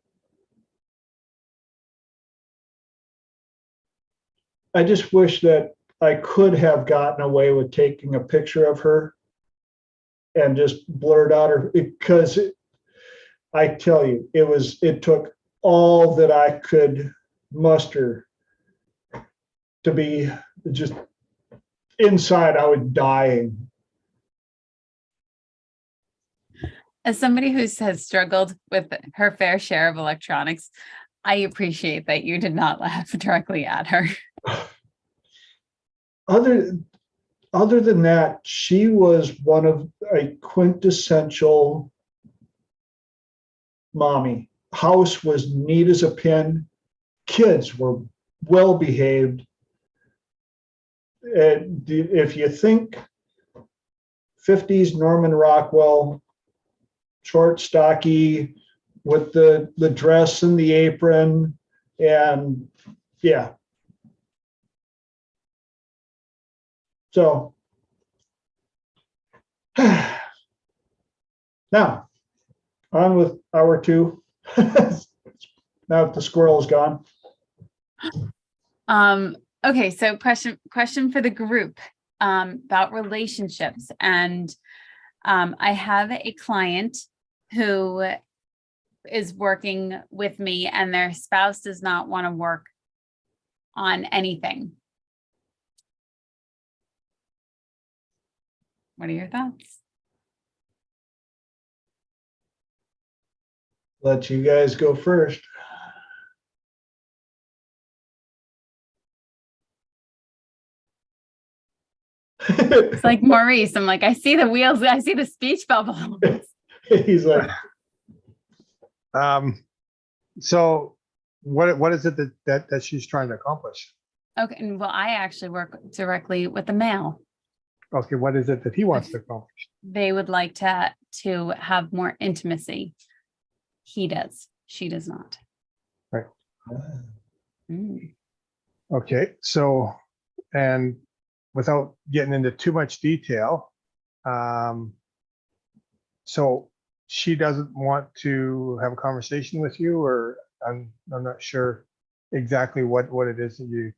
I just wish that I could have gotten away with taking a picture of her and just blurred out her, because I tell you, it took all that I could muster to be just inside. I was dying. As somebody who has struggled with her fair share of electronics, I appreciate that you did not laugh directly at her. Other than that, she was one of a quintessential mommy. House was neat as a pin. Kids were well behaved. If you think 50s Norman Rockwell, short, stocky, with the dress and the apron, and yeah. So now on with hour two. Now that the squirrel is gone. Okay, so question for the group about relationships. And I have a client who is working with me and their spouse does not want to work on anything. What are your thoughts? Let you guys go first. It's like Maurice. I'm like, I see the wheels. I see the speech bubble. He's like, so what is it that she's trying to accomplish? Okay. And well, I actually work directly with the male. Okay, what is it that he wants to accomplish? They would like to have more intimacy. He does. She does not. Right. Mm. Okay, so, and without getting into too much detail, so she doesn't want to have a conversation with you, or I'm not sure exactly what it is that you.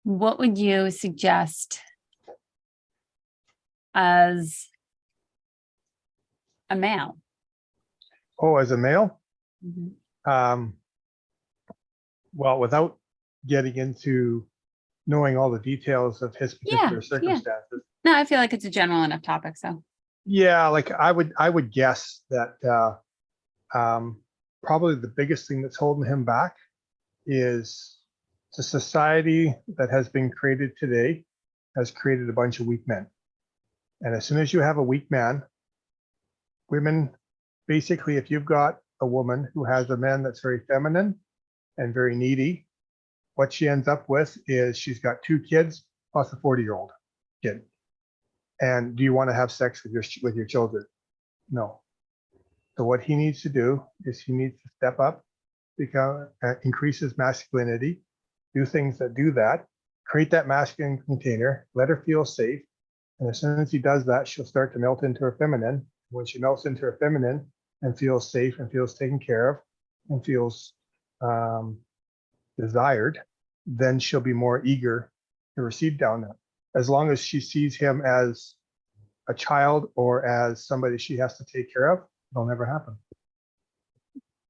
What would you suggest as a male? Oh, as a male? Mhm. Well, without getting into knowing all the details of his particular circumstances. No, I feel like it's a general enough topic. So Yeah, like I would guess that probably the biggest thing that's holding him back is the society that has been created today has created a bunch of weak men. And as soon as you have a weak man, women, basically, if you've got a woman who has a man that's very feminine and very needy, what she ends up with is she's got 2 kids plus a 40-year-old kid. And do you want to have sex with your children? No. So what he needs to do is he needs to step up, increase his masculinity, do things that do that, create that masculine container, let her feel safe. And as soon as he does that, she'll start to melt into her feminine. When she melts into her feminine and feels safe and feels taken care of and feels desired, then she'll be more eager to receive down that. As long as she sees him as a child or as somebody she has to take care of, it'll never happen.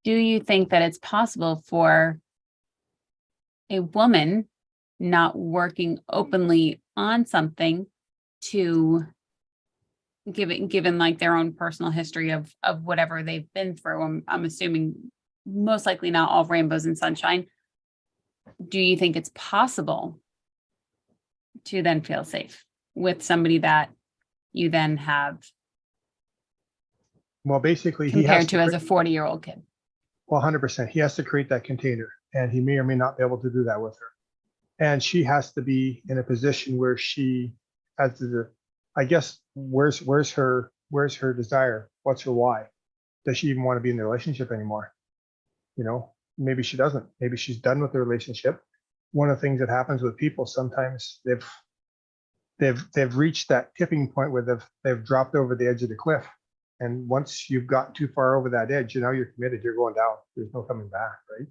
do you think that it's possible for a woman not working openly on something to given like their own personal history of whatever they've been through? I'm assuming most likely not all rainbows and sunshine. Do you think it's possible to then feel safe with somebody that you then have Well, basically, he compared has to as a 40-year-old kid? Well, 100%. He has to create that container, and he may or may not be able to do that with her. And she has to be in a position where she has the, I guess, where's her desire? What's her why? Does she even want to be in the relationship anymore? You know, maybe she doesn't. Maybe she's done with the relationship. One of the things that happens with people, sometimes they've reached that tipping point where they've dropped over the edge of the cliff. And once you've gotten too far over that edge, you know, you're committed, you're going down. There's no coming back, right?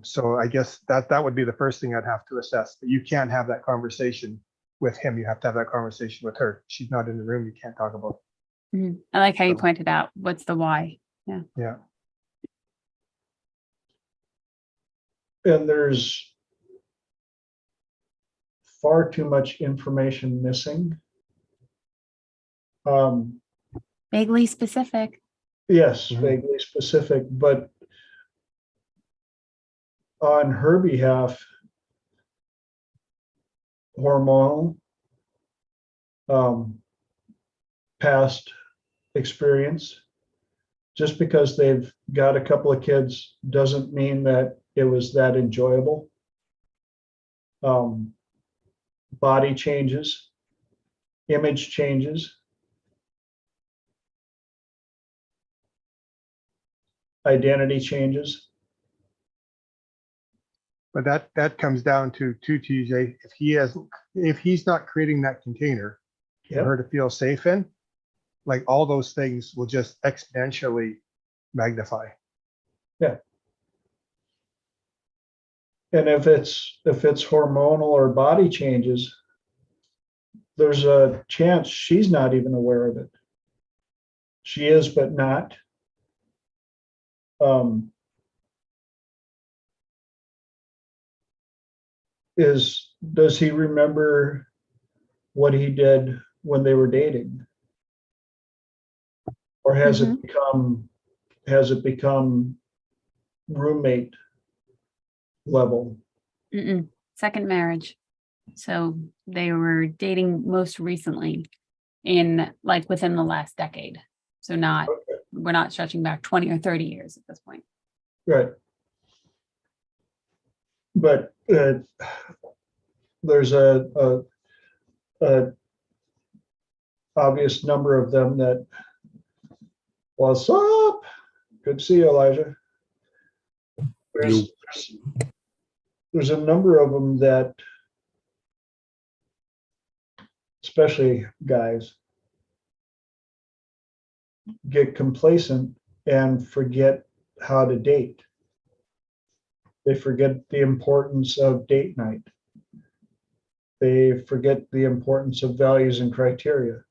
So I guess that would be the first thing I'd have to assess. But you can't have that conversation with him. You have to have that conversation with her. She's not in the room. You can't talk about it. Mm-hmm. I like how you So, pointed out what's the why. yeah. And there's far too much information missing. Vaguely specific. Yes, Mhm. vaguely specific, but on her behalf, hormonal, past experience. Just because they've got a couple of kids doesn't mean that it was that enjoyable. Body changes, image changes, identity changes. But that comes down to TJ. If he's not creating that container for Yep. her to feel safe in, like all those things will just exponentially magnify. Yeah. And if it's hormonal or body changes, there's a chance she's not even aware of it. She is, but not. Does he remember what he did when they were dating? Or has it become roommate level? Mm-mm. Second marriage. So they were dating most recently in like within the last decade. So we're not stretching back 20 or 30 years at this point. Right. But there's a obvious number of them that, what's up? Good to see you, Elijah. there's a number of them that, especially guys, get complacent and forget how to date. They forget the importance of date night. They forget the importance of values and criteria.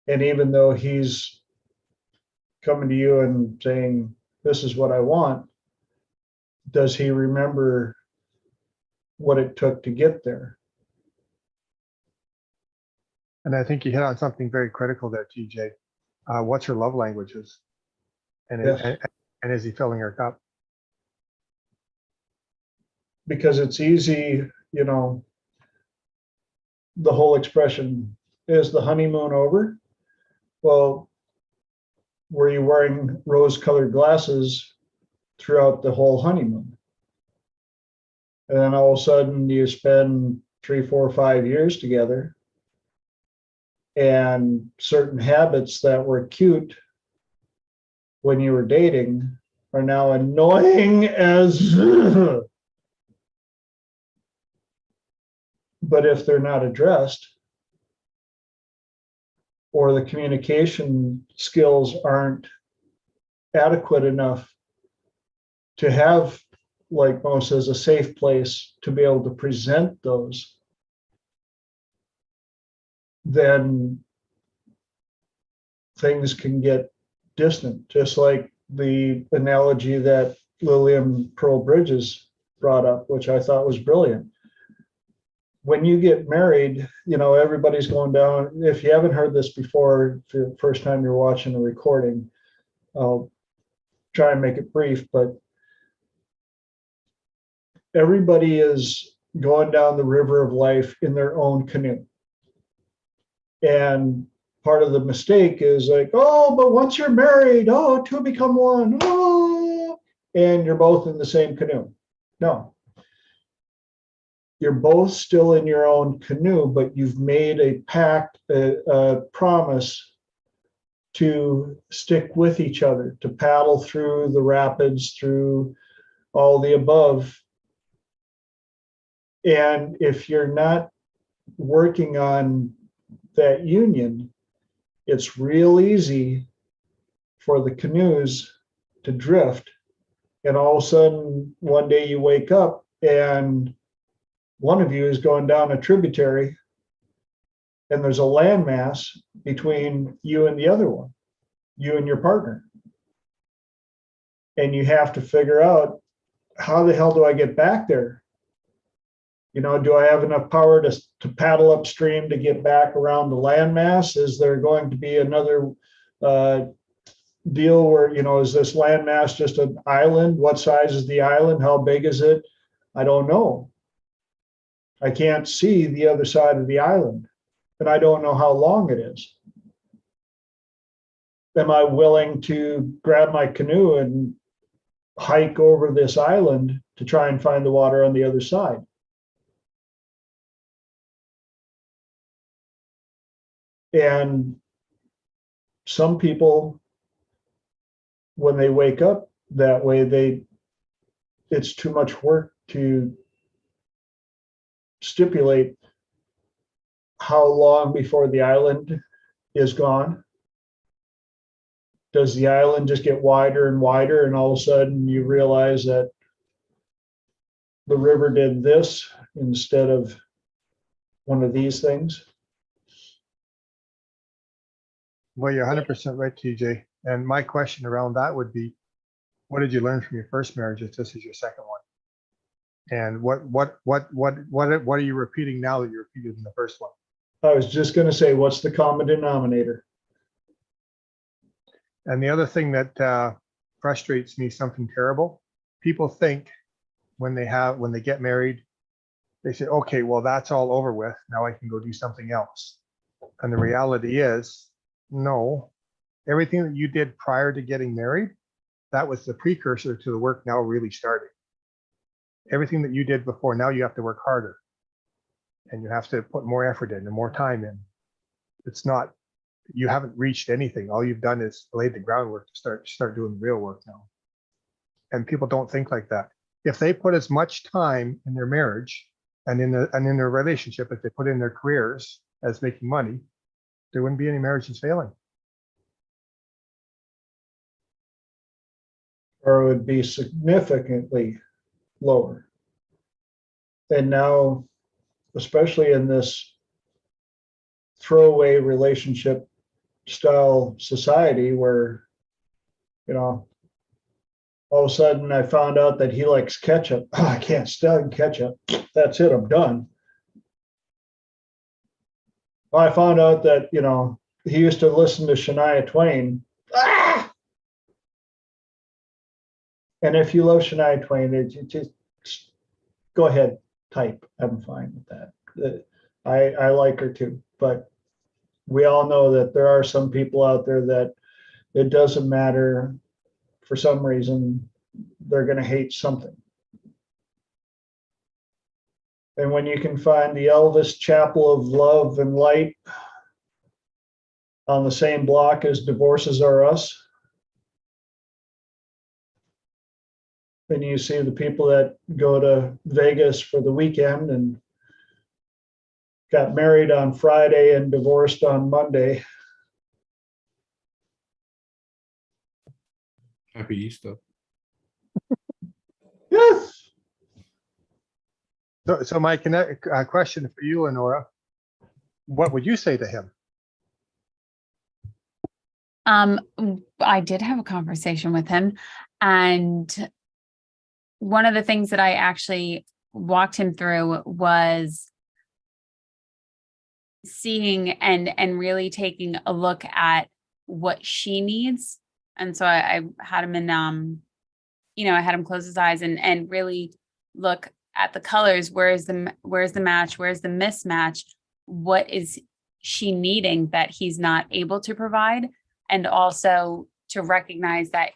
And even though he's coming to you and saying, this is what I want, does he remember what it took to get there? And I think you hit on something very critical there, TJ. What's her love languages? And, Yes. and is he filling her cup? Because it's easy, you know, the whole expression, is the honeymoon over? Well, were you wearing rose-colored glasses throughout the whole honeymoon? And then all of a sudden you spend 3, 4, 5 years together, and certain habits that were cute when you were dating are now annoying as but if they're not addressed, or the communication skills aren't adequate enough to have, like Mo says, a safe place to be able to present those, then things can get distant, just like the analogy that Lillian Pearl Bridges brought up, which I thought was brilliant. When you get married, you know, everybody's going down. If you haven't heard this before, for the first time you're watching a recording, I'll try and make it brief, but everybody is going down the river of life in their own canoe. And part of the mistake is like, oh, but once you're married, oh, two become one, oh, and you're both in the same canoe. No. You're both still in your own canoe, but you've made a pact, a promise to stick with each other, to paddle through the rapids, through all the above. And if you're not working on that union, it's real easy for the canoes to drift. And all of a sudden, one day you wake up and one of you is going down a tributary and there's a landmass between you and the other one, you and your partner. And you have to figure out, how the hell do I get back there? You know, do I have enough power to paddle upstream to get back around the landmass? Is there going to be another deal where, you know, is this landmass just an island? What size is the island? How big is it? I don't know. I can't see the other side of the island, and I don't know how long it is. Am I willing to grab my canoe and hike over this island to try and find the water on the other side? And some people, when they wake up that way, it's too much work to stipulate how long before the island is gone. Does the island just get wider and wider, and all of a sudden you realize that the river did this instead of one of these things? Well, you're 100% right, TJ. And my question around that would be, what did you learn from your first marriage if this is your second one? And what are you repeating now that you repeated in the first one? I was just going to say, what's the common denominator? And the other thing that frustrates me, something terrible, people think when they get married, they say, okay, well, that's all over with. Now I can go do something else. And the reality is, no, everything that you did prior to getting married, that was the precursor to the work now really starting. Everything that you did before, now you have to work harder. And you have to put more effort in and more time in. It's not, you haven't reached anything. All you've done is laid the groundwork to start doing the real work now. And people don't think like that. if they put as much time in their marriage and in their relationship, if they put in their careers as making money, there wouldn't be any marriages failing. Or it would be significantly lower. And now, especially in this throwaway relationship style society where, you know, all of a sudden I found out that he likes ketchup. Oh, I can't stand ketchup. That's it, I'm done. Well, I found out that, you know, he used to listen to Shania Twain. Ah! And if you love Shania Twain, it just go ahead, type. I'm fine with that. I like her too, but we all know that there are some people out there that it doesn't matter. For some reason, they're going to hate something. And when you can find the Elvis Chapel of Love and Light on the same block as Divorces Are Us, then you see the people that go to Vegas for the weekend and got married on Friday and divorced on Monday. Happy Easter. Yes. So my question for you, Lenora, what would you say to him? I did have a conversation with him, and one of the things that I actually walked him through was seeing and really taking a look at what she needs. And so I had him in, you know, I had him close his eyes and really look at the colors. Where's the match? Where's the mismatch? What is she needing that he's not able to provide? And also to recognize that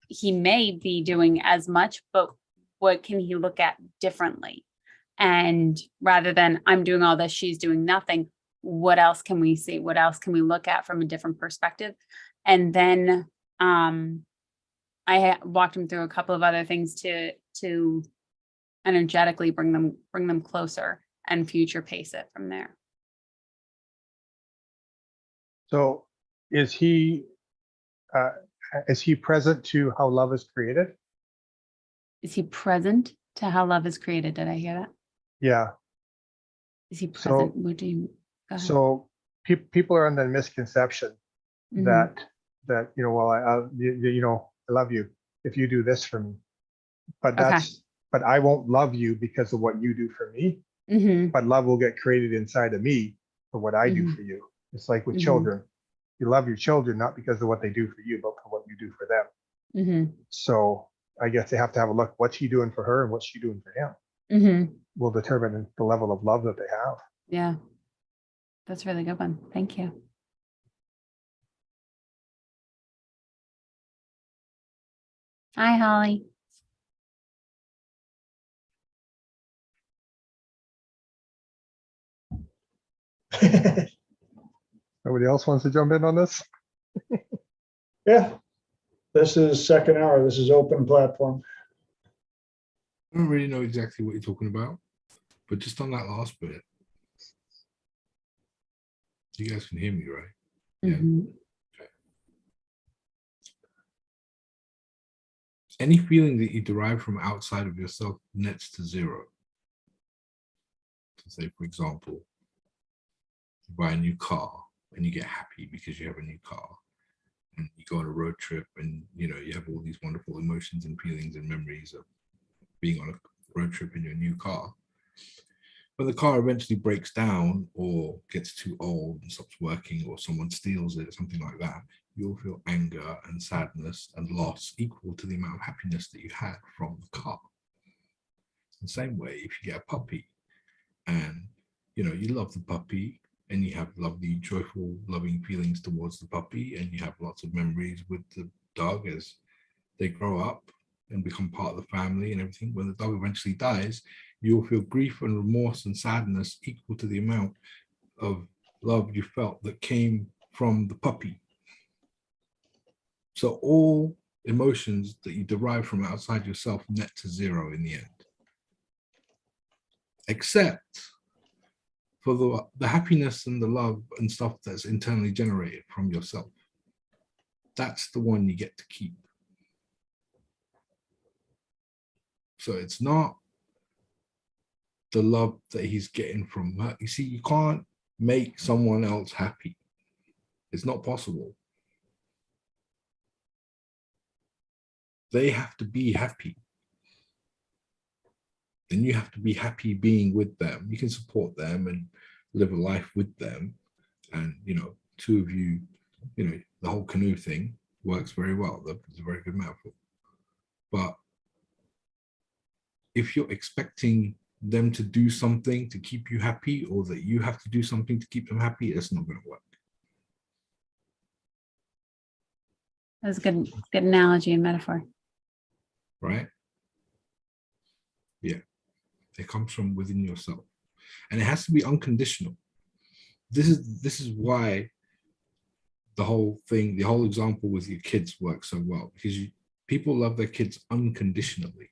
he may be doing as much, but what can he look at differently? And rather than I'm doing all this, she's doing nothing, what else can we see? What else can we look at from a different perspective? And then I walked him through a couple of other things to energetically bring them closer and future pace it from there. So is he present to how love is created? Is he present to how love is created? Did I hear that? Yeah. Is he present? What do you? Go ahead. So people are under the misconception Mhm. that you know, well, you know, I love you if you do this for me, but Okay. but I won't love you because of what you do for me. Mhm. But love will get created inside of me for what I do for you. It's like with Mhm. children. You love your children not because of what they do for you, but for what you do for them. Mhm. So I guess they have to have a look. What's he doing for her and what's she doing for him Mhm. will determine the level of love that they have. Yeah. That's a really good one. Thank you. Hi, Holly. Nobody else wants to jump in on this? Yeah. This is second hour. This is open platform. I don't really know exactly what you're talking about, but just on that last bit, you guys can hear me, right? Yeah. Mhm. Any feeling that you derive from outside of yourself nets to zero. So say, for example, you buy a new car and you get happy because you have a new car, and you go on a road trip and you have all these wonderful emotions and feelings and memories of being on a road trip in your new car. When the car eventually breaks down or gets too old and stops working, or someone steals it, something like that, you'll feel anger and sadness and loss equal to the amount of happiness that you had from the car. The same way, if you get a puppy and you love the puppy and you have lovely, joyful, loving feelings towards the puppy, and you have lots of memories with the dog as they grow up and become part of the family and everything, when the dog eventually dies, you'll feel grief and remorse and sadness equal to the amount of love you felt that came from the puppy. So all emotions that you derive from outside yourself net to zero in the end. Except for the happiness and the love and stuff that's internally generated from yourself. That's the one you get to keep. So it's not the love that he's getting from her. You see, you can't make someone else happy. It's not possible. They have to be happy. And you have to be happy being with them. You can support them and live a life with them. And, you know, two of you, you know, the whole canoe thing works very well. It's a very good metaphor. But if you're expecting them to do something to keep you happy, or that you have to do something to keep them happy, it's not going to work. That was a good analogy and metaphor. Right? Yeah. It comes from within yourself. And it has to be unconditional. This is why the whole thing, the whole example with your kids works so well, because people love their kids unconditionally.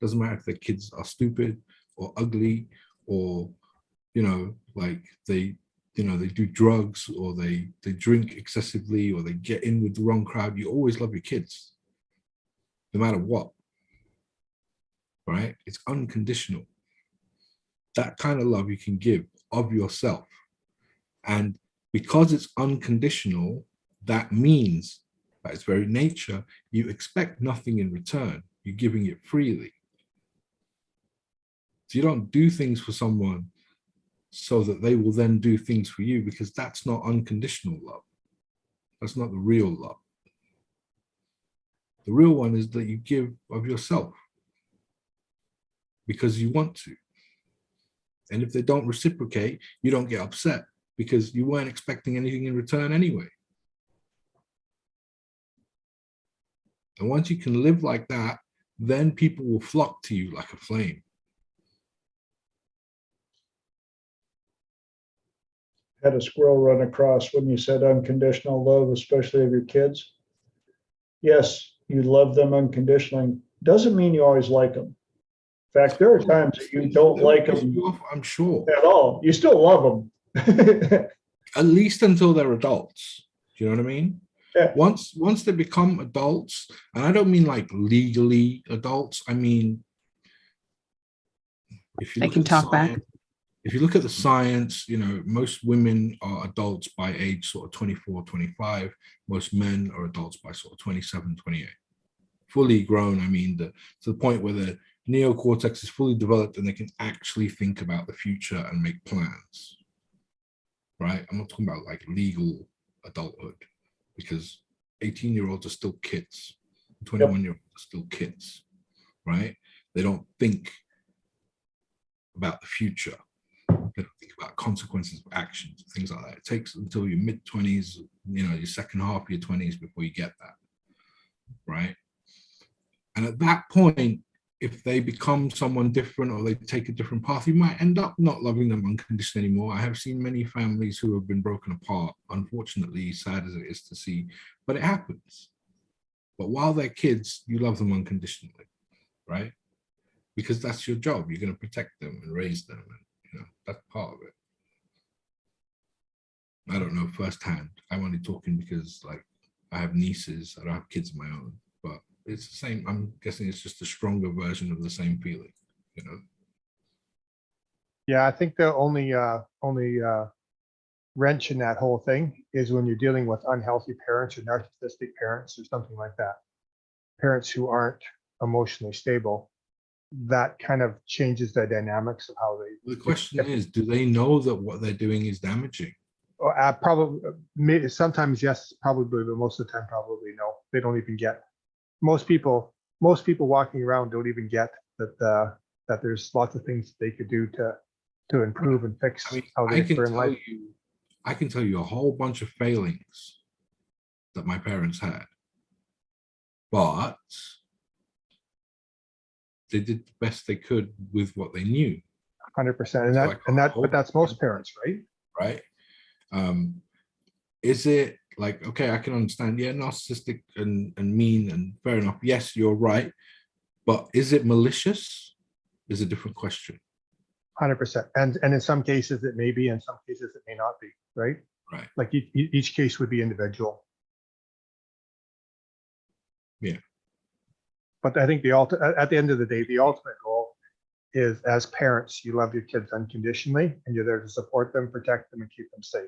Doesn't matter if their kids are stupid or ugly, or, you know, like they do drugs, or they drink excessively, or they get in with the wrong crowd. You always love your kids, no matter what. Right? It's unconditional. That kind of love you can give of yourself. And because it's unconditional, that means, by its very nature, you expect nothing in return. You're giving it freely. So you don't do things for someone so that they will then do things for you, because that's not unconditional love. That's not the real love. The real one is that you give of yourself because you want to. And if they don't reciprocate, you don't get upset, because you weren't expecting anything in return anyway. And once you can live like that, then people will flock to you like a flame. Had a squirrel run across when you said unconditional love, especially of your kids. Yes, you love them unconditionally. Doesn't mean you always like them. In fact, there are times that you don't like them I'm sure. at all. You still love them. At least until they're adults. Do you know what I mean? Yeah. Once they become adults, and I don't mean like legally adults, I mean, if you They look can at the talk back. science, if you look at the science, you know, most women are adults by age sort of 24, 25. Most men are adults by sort of 27, 28. Fully grown, I mean, to the point where the neocortex is fully developed and they can actually think about the future and make plans. Right? I'm not talking about like legal adulthood, because 18-year-olds are still kids. 21-year-olds are still kids. Right? They don't think about the future. They don't think about consequences of actions, things like that. It takes until your mid-20s, you know, your second half of your 20s before you get that. Right? And at that point, if they become someone different or they take a different path, you might end up not loving them unconditionally anymore. I have seen many families who have been broken apart, unfortunately, sad as it is to see, but it happens. But while they're kids, you love them unconditionally, right? Because that's your job. You're going to protect them and raise them, and you know, that's part of it. I don't know firsthand. I'm only talking because, like, I have nieces. I don't have kids of my own, but it's the same. I'm guessing it's just a stronger version of the same feeling, you know? Yeah, I think the only wrench in that whole thing is when you're dealing with unhealthy parents or narcissistic parents or something like that. Parents who aren't emotionally stable, that kind of changes the dynamics of how they. The question is, do they know that what they're doing is damaging? Probably, sometimes yes, probably, but most of the time probably no. They don't even get. Most people walking around don't even get that there's lots of things they could do to improve and fix how they experience life. I can tell you a whole bunch of failings that my parents had, but they did the best they could with what they knew. 100%, but that's most parents, right? Right. Is it Like, okay, I can understand, yeah, narcissistic and mean, and fair enough. Yes, you're right. But is it malicious? Is a different question. 100%. And in some cases it may be, in some cases it may not be, right? Right. Like each case would be individual. Yeah. But I think at the end of the day, the ultimate goal is, as parents, you love your kids unconditionally and you're there to support them, protect them, and keep them safe.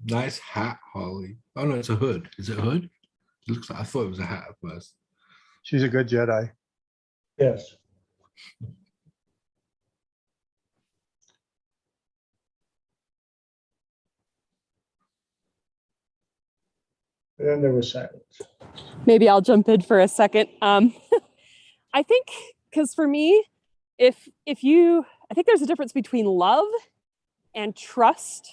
Nice hat, Holly. Oh no, it's a hood. Is it a hood? It looks like, I thought it was a hat at first. She's a good Jedi. Yes. And then there was silence. Maybe I'll jump in for a second. I think, because for me, I think there's a difference between love and trust,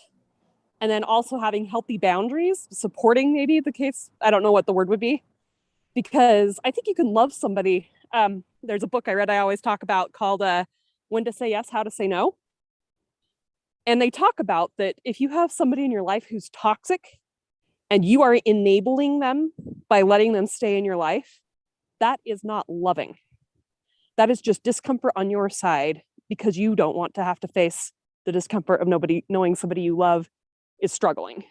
and then also having healthy boundaries, supporting maybe the case. I don't know what the word would be, because I think you can love somebody. There's a book I read I always talk about called When to Say Yes, How to Say No. And they talk about that if you have somebody in your life who's toxic and you are enabling them by letting them stay in your life, that is not loving. That is just discomfort on your side because you don't want to have to face the discomfort of knowing somebody you love is struggling.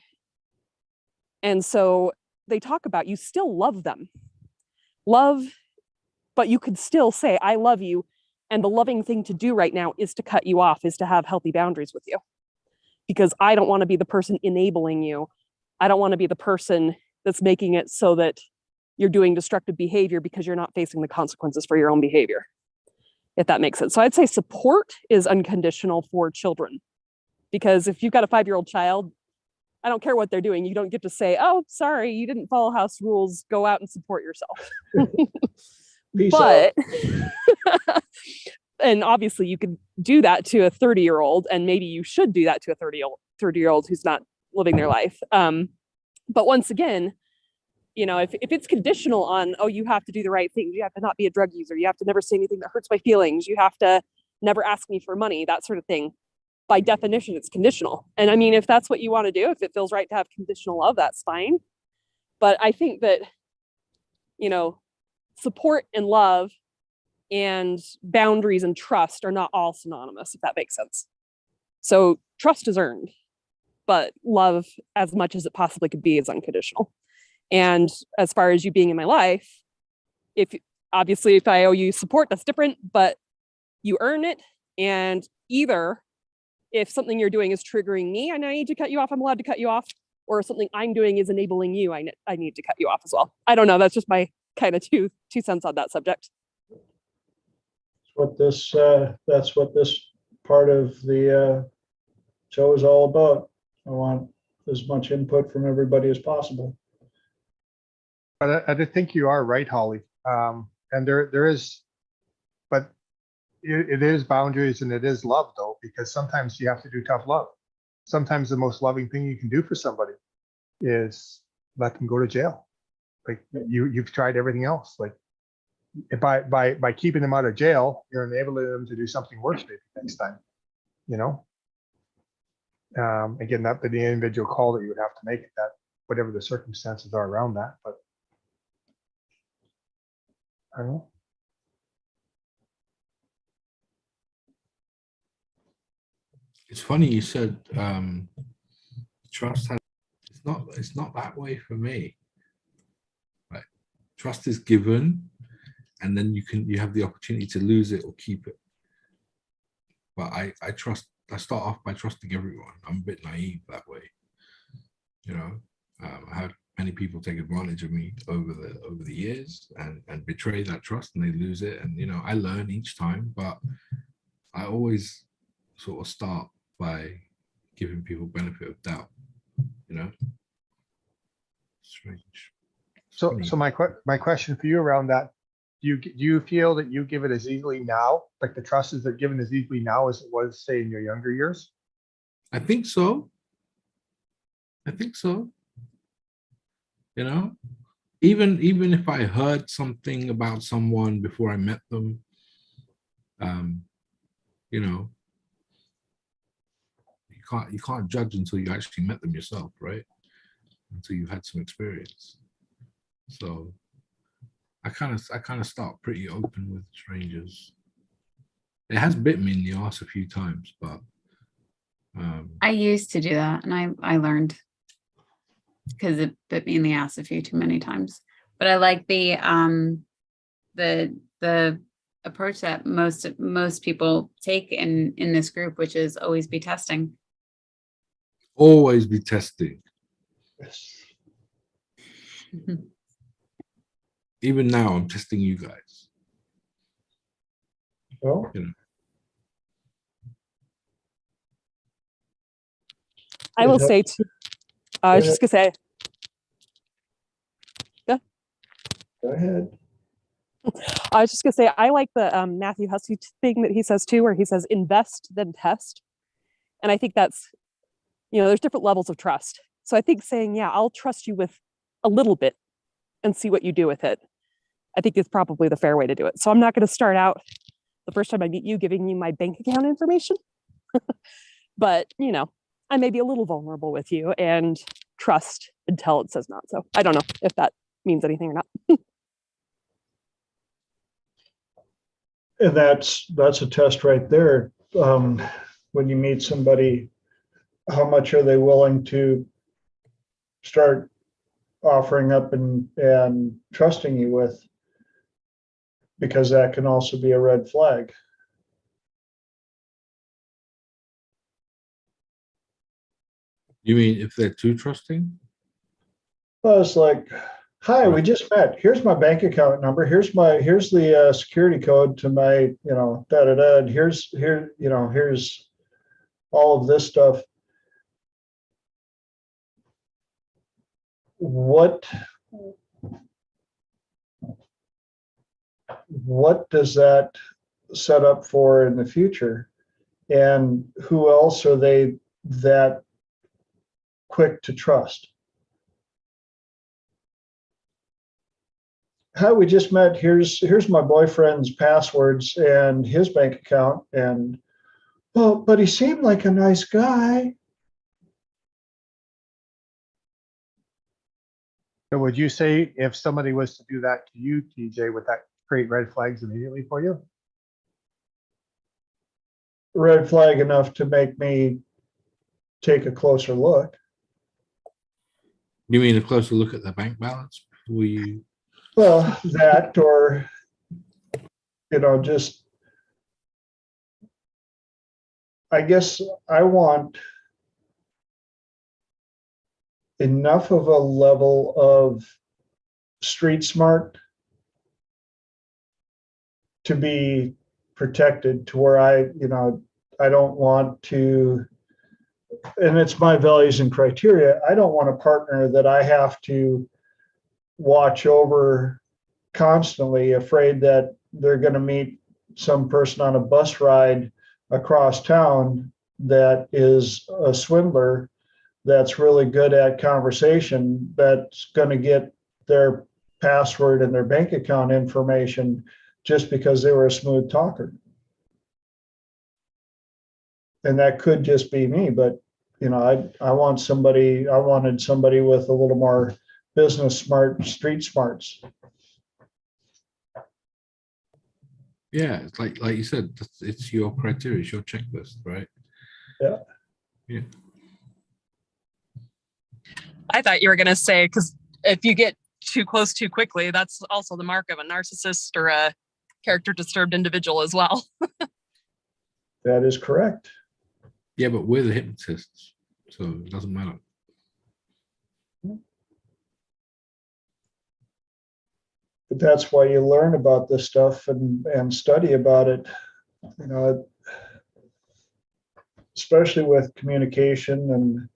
And so they talk about, you still love them. But you could still say, I love you. And the loving thing to do right now is to cut you off, is to have healthy boundaries with you. Because I don't want to be the person enabling you. I don't want to be the person that's making it so that you're doing destructive behavior because you're not facing the consequences for your own behavior, if that makes sense. So I'd say support is unconditional for children. Because if you've got a 5-year-old child, I don't care what they're doing. You don't get to say, oh, sorry, you didn't follow house rules. Go out and support yourself. Peace But out. and obviously you could do that to a 30-year-old, and maybe you should do that to a 30-year-old who's not living their life. But once again, if it's conditional on, oh, you have to do the right thing, you have to not be a drug user, you have to never say anything that hurts my feelings, you have to never ask me for money, that sort of thing. By definition, it's conditional. And I mean, if that's what you want to do, if it feels right to have conditional love, that's fine. But I think that, support and love and boundaries and trust are not all synonymous, if that makes sense. So trust is earned, but love, as much as it possibly could be, is unconditional. And as far as you being in my life, if I owe you support, that's different, but you earn it. And either if something you're doing is triggering me and I need to cut you off, I'm allowed to cut you off, or if something I'm doing is enabling you, I need to cut you off as well. I don't know. That's just my kind of two cents on that subject. That's what this part of the show is all about. I want as much input from everybody as possible. But I think you are right, Holly. And there is, but it is boundaries and it is love, though, because sometimes you have to do tough love. Sometimes the most loving thing you can do for somebody is let them go to jail. Like you've tried everything else. Like by keeping them out of jail, you're enabling them to do something worse maybe next time. Again, that the individual call that you would have to make it, that whatever the circumstances are around that, but I don't know. It's funny you said trust has, it's not that way for me. Right? Trust is given, and then you have the opportunity to lose it or keep it. But I start off by trusting everyone. I'm a bit naive that way. I had many people take advantage of me over the years and betray that trust, and they lose it. And I learn each time, but I always sort of start by giving people benefit of doubt. Strange. So my question for you around that, do you feel that you give it as easily now, like the trust is given as easily now as it was, say, in your younger years? I think so. Even if I heard something about someone before I met them, you can't judge until you actually met them yourself, right? until you've had some experience. So I kind of start pretty open with strangers. It has bit me in the ass a few times, but I used to do that, and I learned because it bit me in the ass a few too many times. But I like the approach that most people take in this group, which is always be testing. always be testing. Even now, I'm testing you guys. Well, You know, I will say too. I was just gonna say. go ahead. I was just gonna say I like the Matthew Hussey thing that he says too, where he says invest then test, and I think that's, there's different levels of trust. So I think saying, yeah, I'll trust you with a little bit and see what you do with it, I think is probably the fair way to do it. So I'm not going to start out the first time I meet you giving you my bank account information, but I may be a little vulnerable with you and trust until it says not. So I don't know if that means anything or not. And that's a test right there. When you meet somebody, how much are they willing to start offering up and trusting you with? Because that can also be a red flag. you mean if they're too trusting? Well, it's like, hi, we just met. Here's my bank account number. Here's the security code to my, da da da. And here's all of this stuff. What does that set up for in the future? And who else are they that quick to trust? Hi, we just met. Here's my boyfriend's passwords and his bank account. And well, but he seemed like a nice guy. So would you say if somebody was to do that to you, TJ, would that create red flags immediately for you? Red flag enough to make me take a closer look. You mean a closer look at the bank balance before you? Well, that, or just, I guess I want enough of a level of street smart to be protected to where I don't want to, and it's my values and criteria. I don't want a partner that I have to watch over constantly, afraid that they're going to meet some person on a bus ride across town that is a swindler, that's really good at conversation, that's going to get their password and their bank account information just because they were a smooth talker. And that could just be me, but I wanted somebody with a little more business smart, street smarts. Yeah, it's like you said, it's your criteria, it's your checklist, right? Yeah. Yeah. I thought you were going to say, because if you get too close too quickly, that's also the mark of a narcissist or a character disturbed individual as well. That is correct. Yeah, but we're the hypnotists, so it doesn't matter. But that's why you learn about this stuff and study about it, especially with communication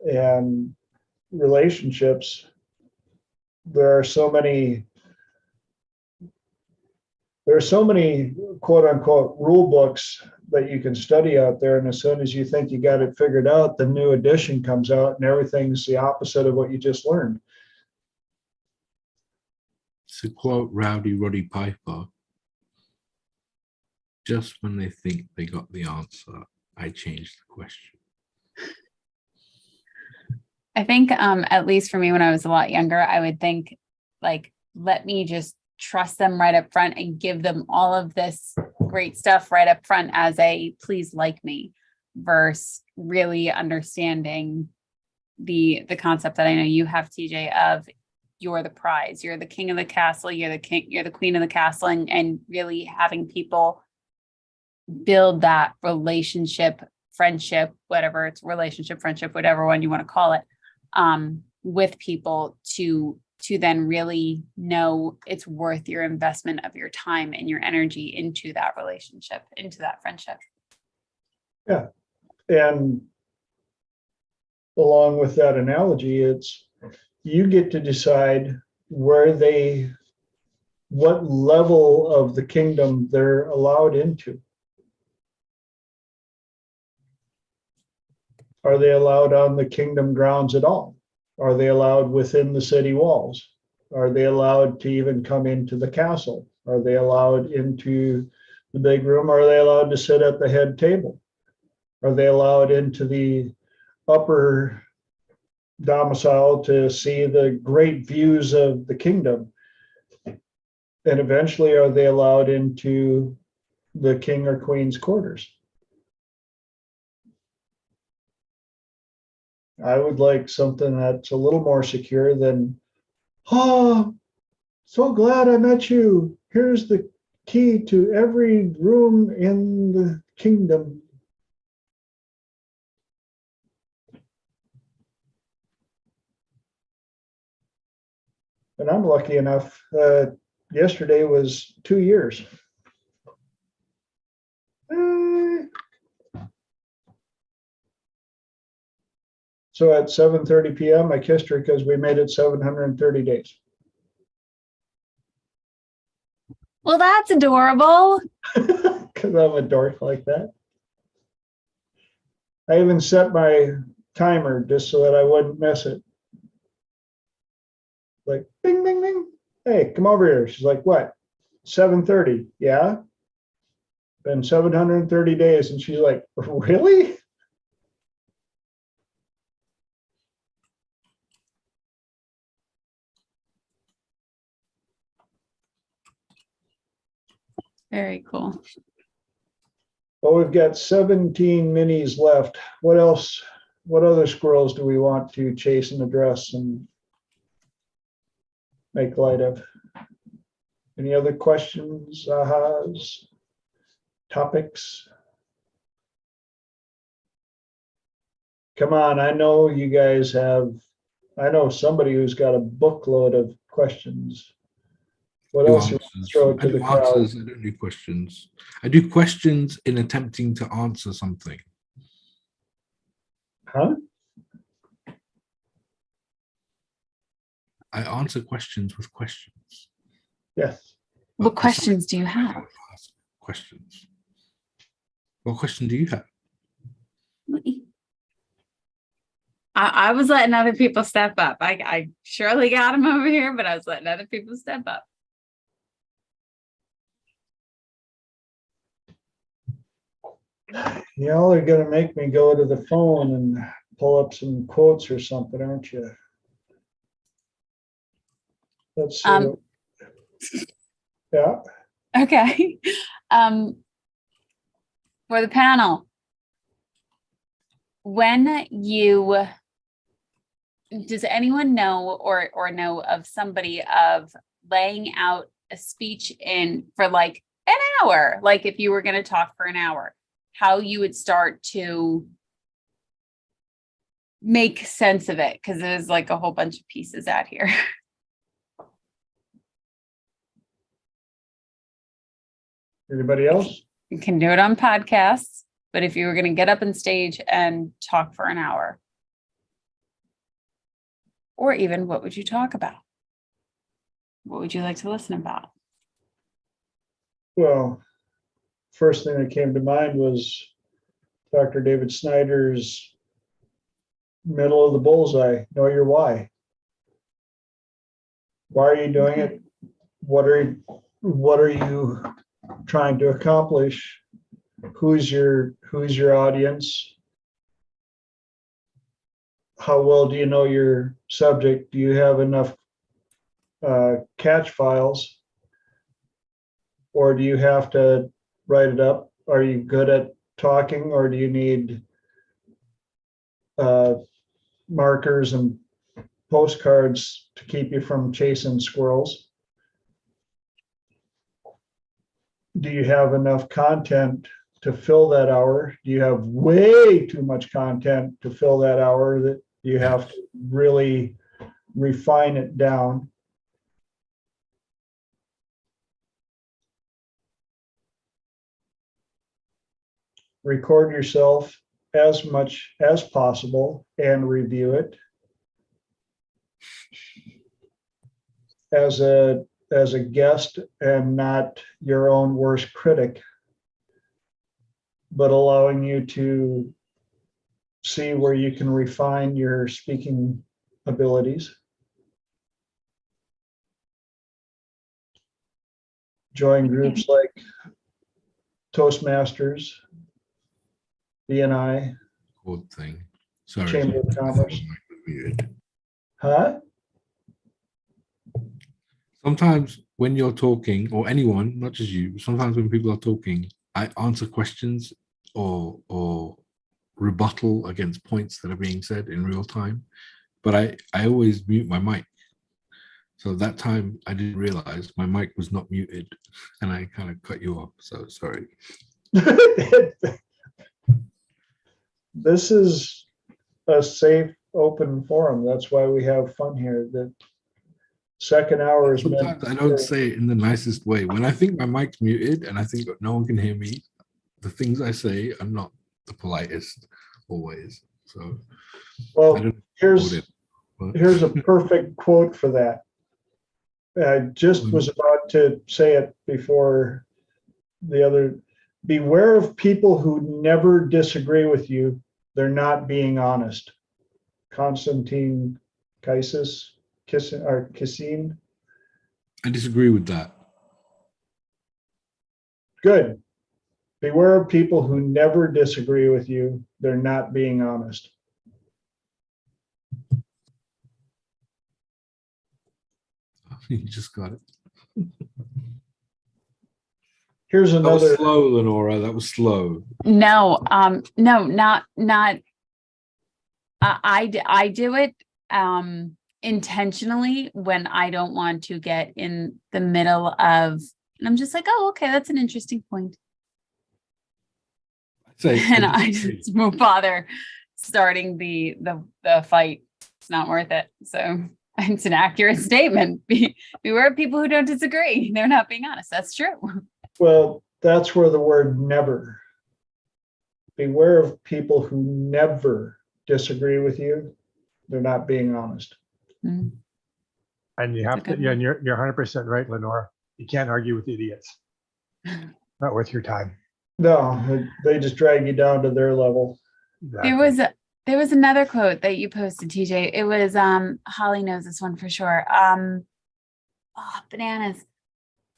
and relationships. There are so many quote unquote rule books that you can study out there. And as soon as you think you got it figured out, the new edition comes out and everything's the opposite of what you just learned. To quote Rowdy Roddy Piper, just when they think they got the answer, I changed the question. I think at least for me when I was a lot younger, I would think like, let me just trust them right up front and give them all of this great stuff right up front as a please like me, versus really understanding the concept that I know you have, TJ, of you're the prize, you're the king of the castle, you're the king, you're the queen of the castle, and really having people build that relationship, friendship, whatever it's relationship, friendship, whatever one you want to call it, with people to then really know it's worth your investment of your time and your energy into that relationship, into that friendship. Yeah. And along with that analogy, it's you get to decide what level of the kingdom they're allowed into. Are they allowed on the kingdom grounds at all? Are they allowed within the city walls? Are they allowed to even come into the castle? Are they allowed into the big room? Are they allowed to sit at the head table? Are they allowed into the upper domicile to see the great views of the kingdom? And eventually, are they allowed into the king or queen's quarters? I would like something that's a little more secure than, oh, so glad I met you. Here's the key to every room in the kingdom. And I'm lucky enough, yesterday was 2 years. So at 7:30 p.m., I kissed her because we made it 730 days. Well, that's adorable. Because I'm a dork like that. I even set my timer just so that I wouldn't miss it. Like, bing, bing, bing. Hey, come over here. She's like, what? 7:30. Yeah. Been 730 days. And she's like, really? Very cool. Well, we've got 17 minis left. What else? What other squirrels do we want to chase and address and make light of? Any other questions, ahas, topics? Come on, I know you guys have, I know somebody who's got a bookload of questions. What else you want to throw to the crowd? Answers, I don't do questions. I do questions in attempting to answer something. Huh? I answer questions with questions. Yes. What questions do you have? Ask questions. What question do you have? I was letting other people step up. I surely got them over here, but I was letting other people step up. Y'all are gonna make me go to the phone and pull up some quotes or something, aren't you? Let's see. Yeah. Okay. For the panel, does anyone know or know of somebody of laying out a speech for like an hour, like if you were going to talk for an hour, how you would start to make sense of it? Because there's like a whole bunch of pieces out here. Anybody else? You can do it on podcasts, but if you were going to get up on stage and talk for an hour, or even what would you talk about? What would you like to listen about? Well, first thing that came to mind was Dr. David Snyder's middle of the bullseye, know your why. Why are you doing it? What are you trying to accomplish? Who's your audience? how well do you know your subject? Do you have enough catch files? Or do you have to write it up? Are you good at talking, or do you need markers and postcards to keep you from chasing squirrels? Do you have enough content to fill that hour? Do you have way too much content to fill that hour that you have to really refine it down? Record yourself as much as possible and review it as a guest and not your own worst critic, but allowing you to see where you can refine your speaking abilities. Join groups like Toastmasters, BNI, Odd thing. Sorry. Chamber of Commerce. Muted. Huh? Sometimes when you're talking, or anyone, not just you, sometimes when people are talking, I answer questions or rebuttal against points that are being said in real time. But I always mute my mic. So that time I didn't realize my mic was not muted and I kind of cut you off. So sorry. This is a safe, open forum. That's why we have fun here. The second hour is meant. Sometimes I don't say it in the nicest way. When I think my mic's muted and I think no one can hear me, the things I say are not the politest always. So, well, here's a perfect quote for that. I just was about to say it before the other. Beware of people who never disagree with you. They're not being honest. Konstantin Kissin. I disagree with that. Good. Beware of people who never disagree with you. They're not being honest. You just got it. Here's That was another. slow, Lenora. That was slow. No, no, not. I do it intentionally when I don't want to get in the middle of, and I'm just like, oh, okay, that's an interesting point. And I just won't bother starting the fight. It's not worth it. So it's an accurate statement. Beware of people who don't disagree. They're not being honest. That's true. Well, that's where the word never. Beware of people who never disagree with you. They're not being honest. Mm. And you have to, yeah, and you're 100% right, Lenora. You can't argue with idiots. Not worth your time. No, they just drag you down to their level. Exactly. There was another quote that you posted, TJ. It was Holly knows this one for sure. Bananas.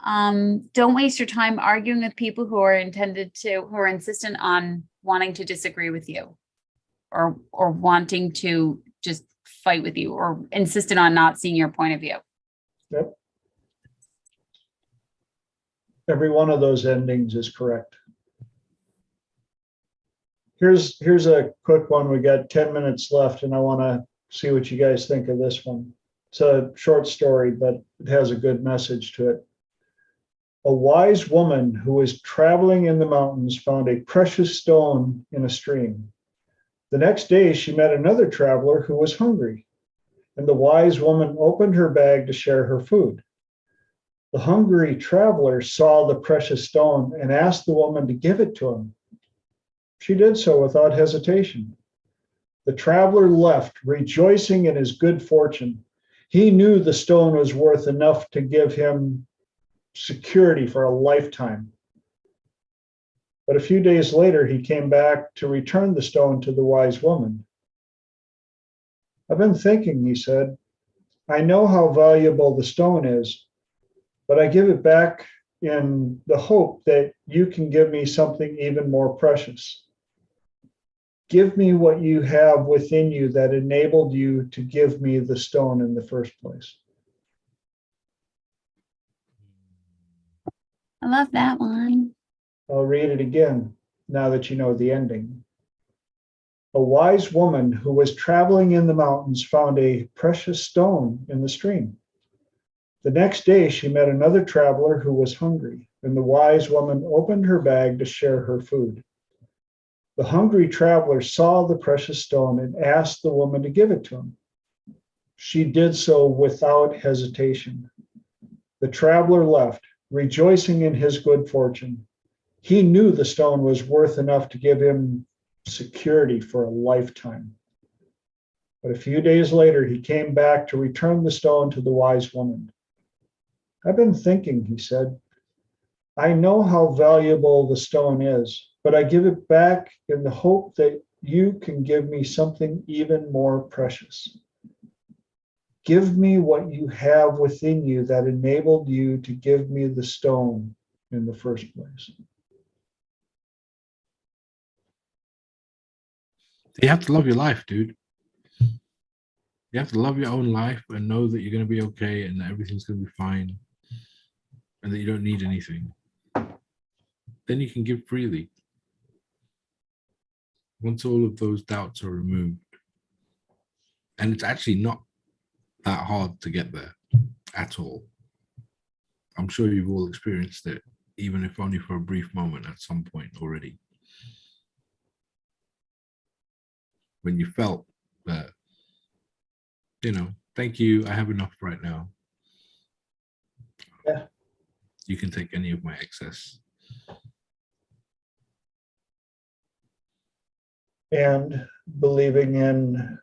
Don't waste your time arguing with people who are insistent on wanting to disagree with you or wanting to just fight with you or insistent on not seeing your point of view. Yep. Every one of those endings is correct. Here's a quick one. We got 10 minutes left and I want to see what you guys think of this one. It's a short story, but it has a good message to it. A wise woman who was traveling in the mountains found a precious stone in a stream. The next day, she met another traveler who was hungry, and the wise woman opened her bag to share her food. The hungry traveler saw the precious stone and asked the woman to give it to him. She did so without hesitation. The traveler left, rejoicing in his good fortune. He knew the stone was worth enough to give him security for a lifetime. But a few days later, he came back to return the stone to the wise woman. I've been thinking, he said, I know how valuable the stone is, but I give it back in the hope that you can give me something even more precious. give me what you have within you that enabled you to give me the stone in the first place. I love that one. I'll read it again now that you know the ending. A wise woman who was traveling in the mountains found a precious stone in the stream. The next day, she met another traveler who was hungry, and the wise woman opened her bag to share her food. The hungry traveler saw the precious stone and asked the woman to give it to him. She did so without hesitation. The traveler left, rejoicing in his good fortune. He knew the stone was worth enough to give him security for a lifetime. But a few days later, he came back to return the stone to the wise woman. I've been thinking, he said. I know how valuable the stone is, but I give it back in the hope that you can give me something even more precious. Give me what you have within you that enabled you to give me the stone in the first place. You have to love your life, dude. You have to love your own life and know that you're going to be okay and that everything's going to be fine and that you don't need anything. Then you can give freely. Once all of those doubts are removed. And it's actually not that hard to get there at all. I'm sure you've all experienced it, even if only for a brief moment at some point already. When you felt that, you know, thank you, I have enough right now. Yeah. You can take any of my excess. And believing in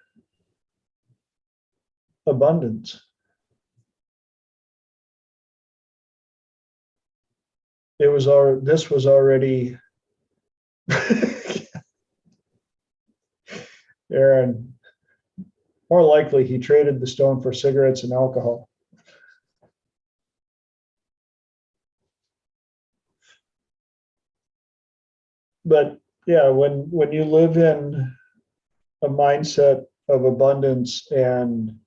abundance. This was already Aaron, more likely he traded the stone for cigarettes and alcohol. But yeah, when you live in a mindset of abundance and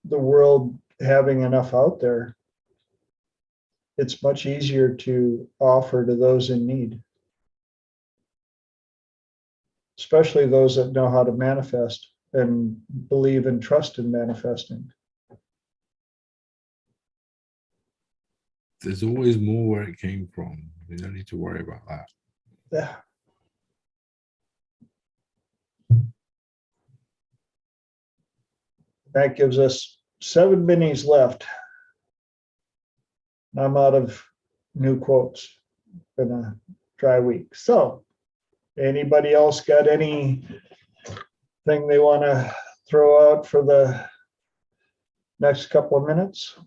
the world having enough out there, it's much easier to offer to those in need, especially those that know how to manifest and believe and trust in manifesting. There's always more where it came from. You don't need to worry about that. Yeah. That gives us 7 minis left. I'm out of new quotes. Been a dry week. So anybody else got anything they want to throw out for the next couple of minutes?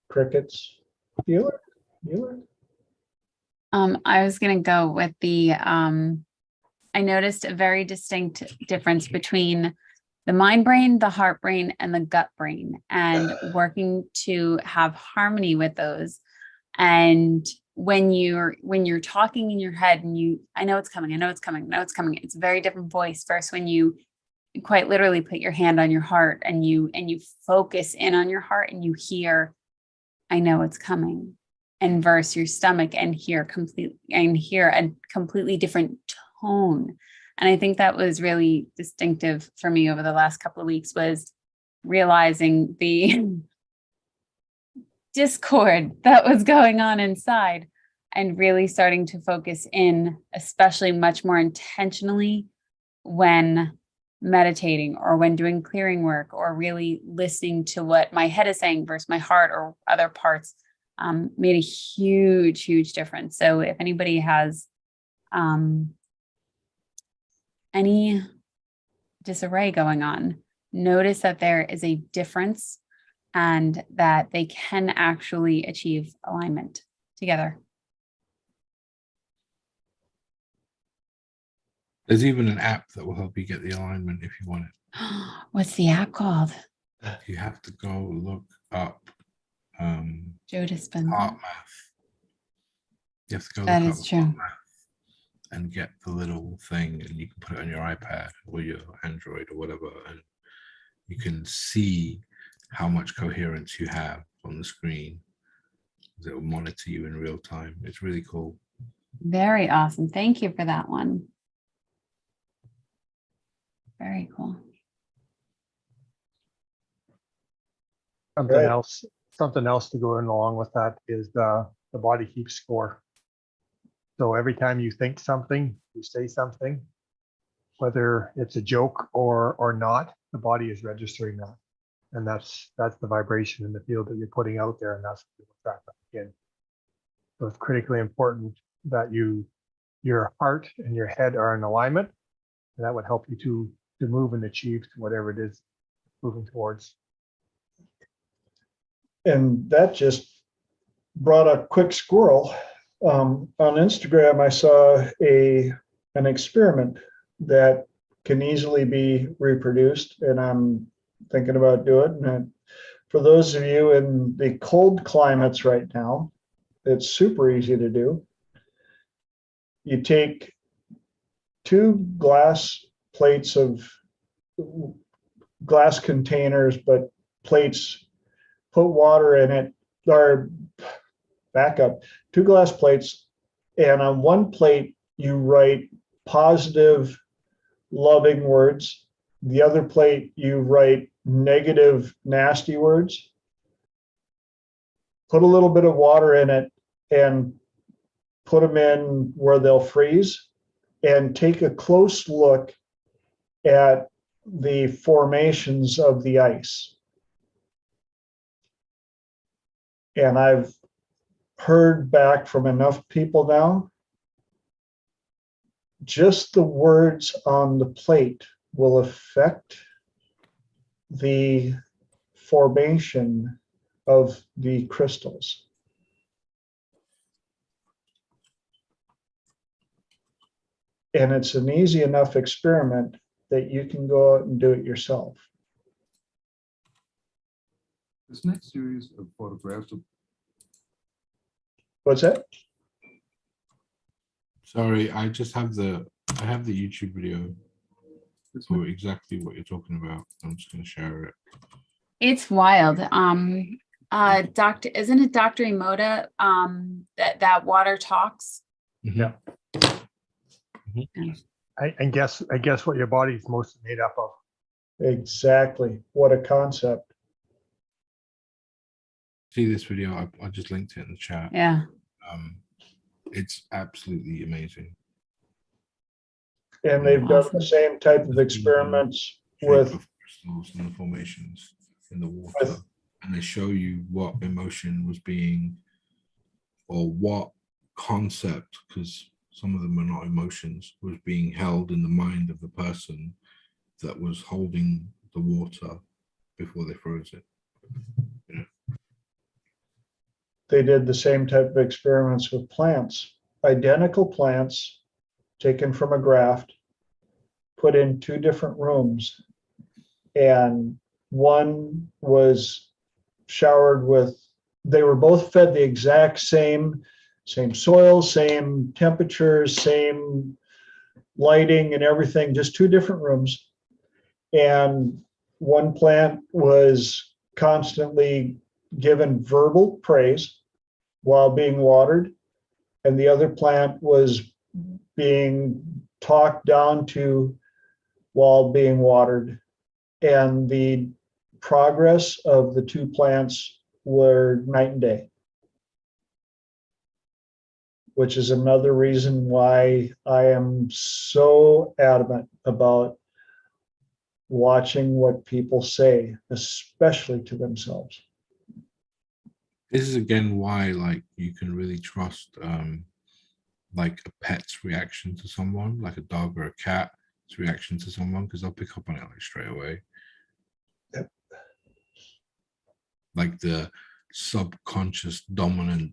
Crickets. Bueller? I was going to go with the, I noticed a very distinct difference between the mind brain, the heart brain, and the gut brain, and working to have harmony with those. And when you're talking in your head and I know it's coming, it's a very different voice versus when you quite literally put your hand on your heart and you focus in on your heart and you hear, I know it's coming, and versus your stomach and hear a completely different tone. And I think that was really distinctive for me over the last couple of weeks, was realizing the discord that was going on inside and really starting to focus in, especially much more intentionally when meditating or when doing clearing work, or really listening to what my head is saying versus my heart or other parts, made a huge difference. So if anybody has any disarray going on, notice that there is a difference and that they can actually achieve alignment together. There's even an app that will help you get the alignment if you want it. What's the app called? You have to go look up Joe Dispenza. heart math. You have to go That look is up true. heart math and get the little thing, and you can put it on your iPad or your Android or whatever, and you can see how much coherence you have on the screen. It will monitor you in real time. It's really cool. Very awesome. Thank you for that one. Very cool. Something Right. else, something else to go in along with that is the body keeps score. So every time you think something, you say something, whether it's a joke or not, the body is registering that. And that's the vibration in the field that you're putting out there, and that's what you'll track back in. So it's critically important that your heart and your head are in alignment, and that would help you to move and achieve to whatever it is moving towards. And that just brought a quick squirrel. On Instagram, I saw an experiment that can easily be reproduced, and I'm thinking about doing it. And for those of you in the cold climates right now, it's super easy to do. You take 2 glass plates of glass containers, but plates, put water in it, or back up, 2 glass plates, and on one plate you write positive, loving words. The other plate you write negative, nasty words. Put a little bit of water in it and put them in where they'll freeze, and take a close look at the formations of the ice. And I've heard back from enough people now, just the words on the plate will affect the formation of the crystals. And it's an easy enough experiment that you can go out and do it yourself. This next series of photographs of What's that? Sorry, I have the YouTube video for exactly what you're talking about. I'm just going to share it. It's wild. Doctor, isn't it Dr. Emoda that water talks? Yeah. I guess what your body is mostly made up of. Exactly. What a concept. See this video? I just linked it in the chat. Yeah. It's absolutely amazing. And they've done Awesome. the same type of experiments Shape with of crystals and the formations in the water, and they show you what emotion was being, or what concept, because some of them are not emotions, was being held in the mind of the person that was holding the water before they froze it. You know? they did the same type of experiments with plants, identical plants taken from a graft, put in 2 different rooms, and one was showered with, they were both fed the exact same soil, same temperatures, same lighting and everything, just 2 different rooms. And one plant was constantly given verbal praise while being watered, and the other plant was being talked down to while being watered. And the progress of the 2 plants were night and day, which is another reason why I am so adamant about watching what people say, especially to themselves. This is again why, like, you can really trust like a pet's reaction to someone, like a dog or a cat's reaction to someone, because they'll pick up on it like straight away. Yep. Like the subconscious dominant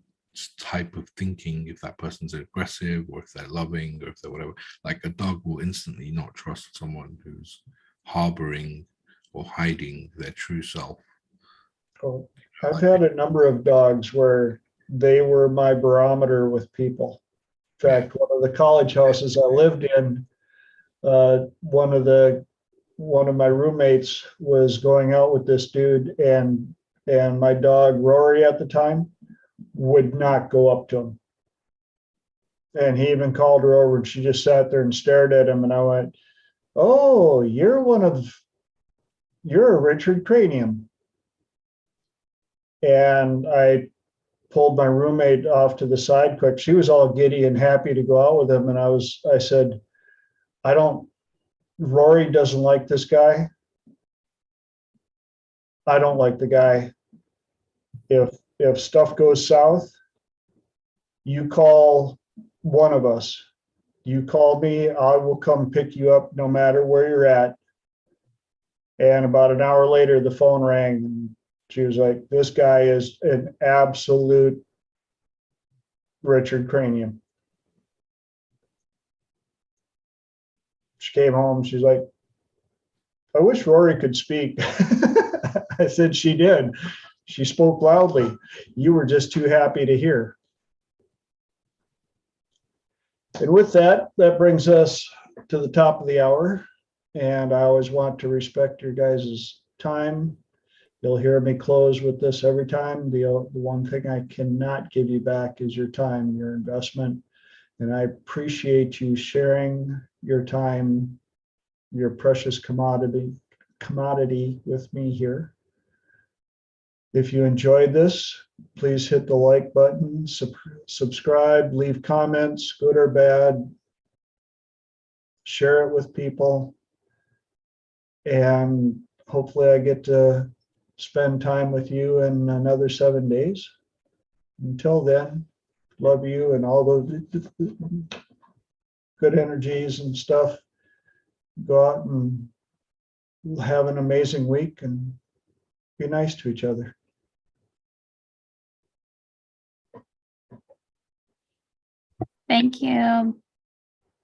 type of thinking, if that person's aggressive or if they're loving or if they're whatever, like a dog will instantly not trust someone who's harboring or hiding their true self. Oh, I've had a number of dogs where they were my barometer with people. In fact, one of the college houses I lived in, one of my roommates was going out with this dude, and my dog Rory at the time would not go up to him. And he even called her over, and she just sat there and stared at him. And I went, "Oh, you're a Richard Cranium." And I pulled my roommate off to the side quick. She was all giddy and happy to go out with him. And I said, Rory doesn't like this guy. I don't like the guy. If stuff goes south, you call one of us. You call me, I will come pick you up no matter where you're at. And about an hour later, the phone rang. And she was like, "This guy is an absolute Richard Cranium." She came home. She's like, "I wish Rory could speak." I said, "She did. She spoke loudly. You were just too happy to hear." And with that, that brings us to the top of the hour. And I always want to respect your guys' time. You'll hear me close with this every time. The one thing I cannot give you back is your time, your investment. And I appreciate you sharing your time, your precious commodity with me here. If you enjoyed this, please hit the like button, subscribe, leave comments, good or bad, share it with people. And hopefully I get to spend time with you in another 7 days. Until then, love you and all the good energies and stuff. Go out and have an amazing week and be nice to each other. Thank you.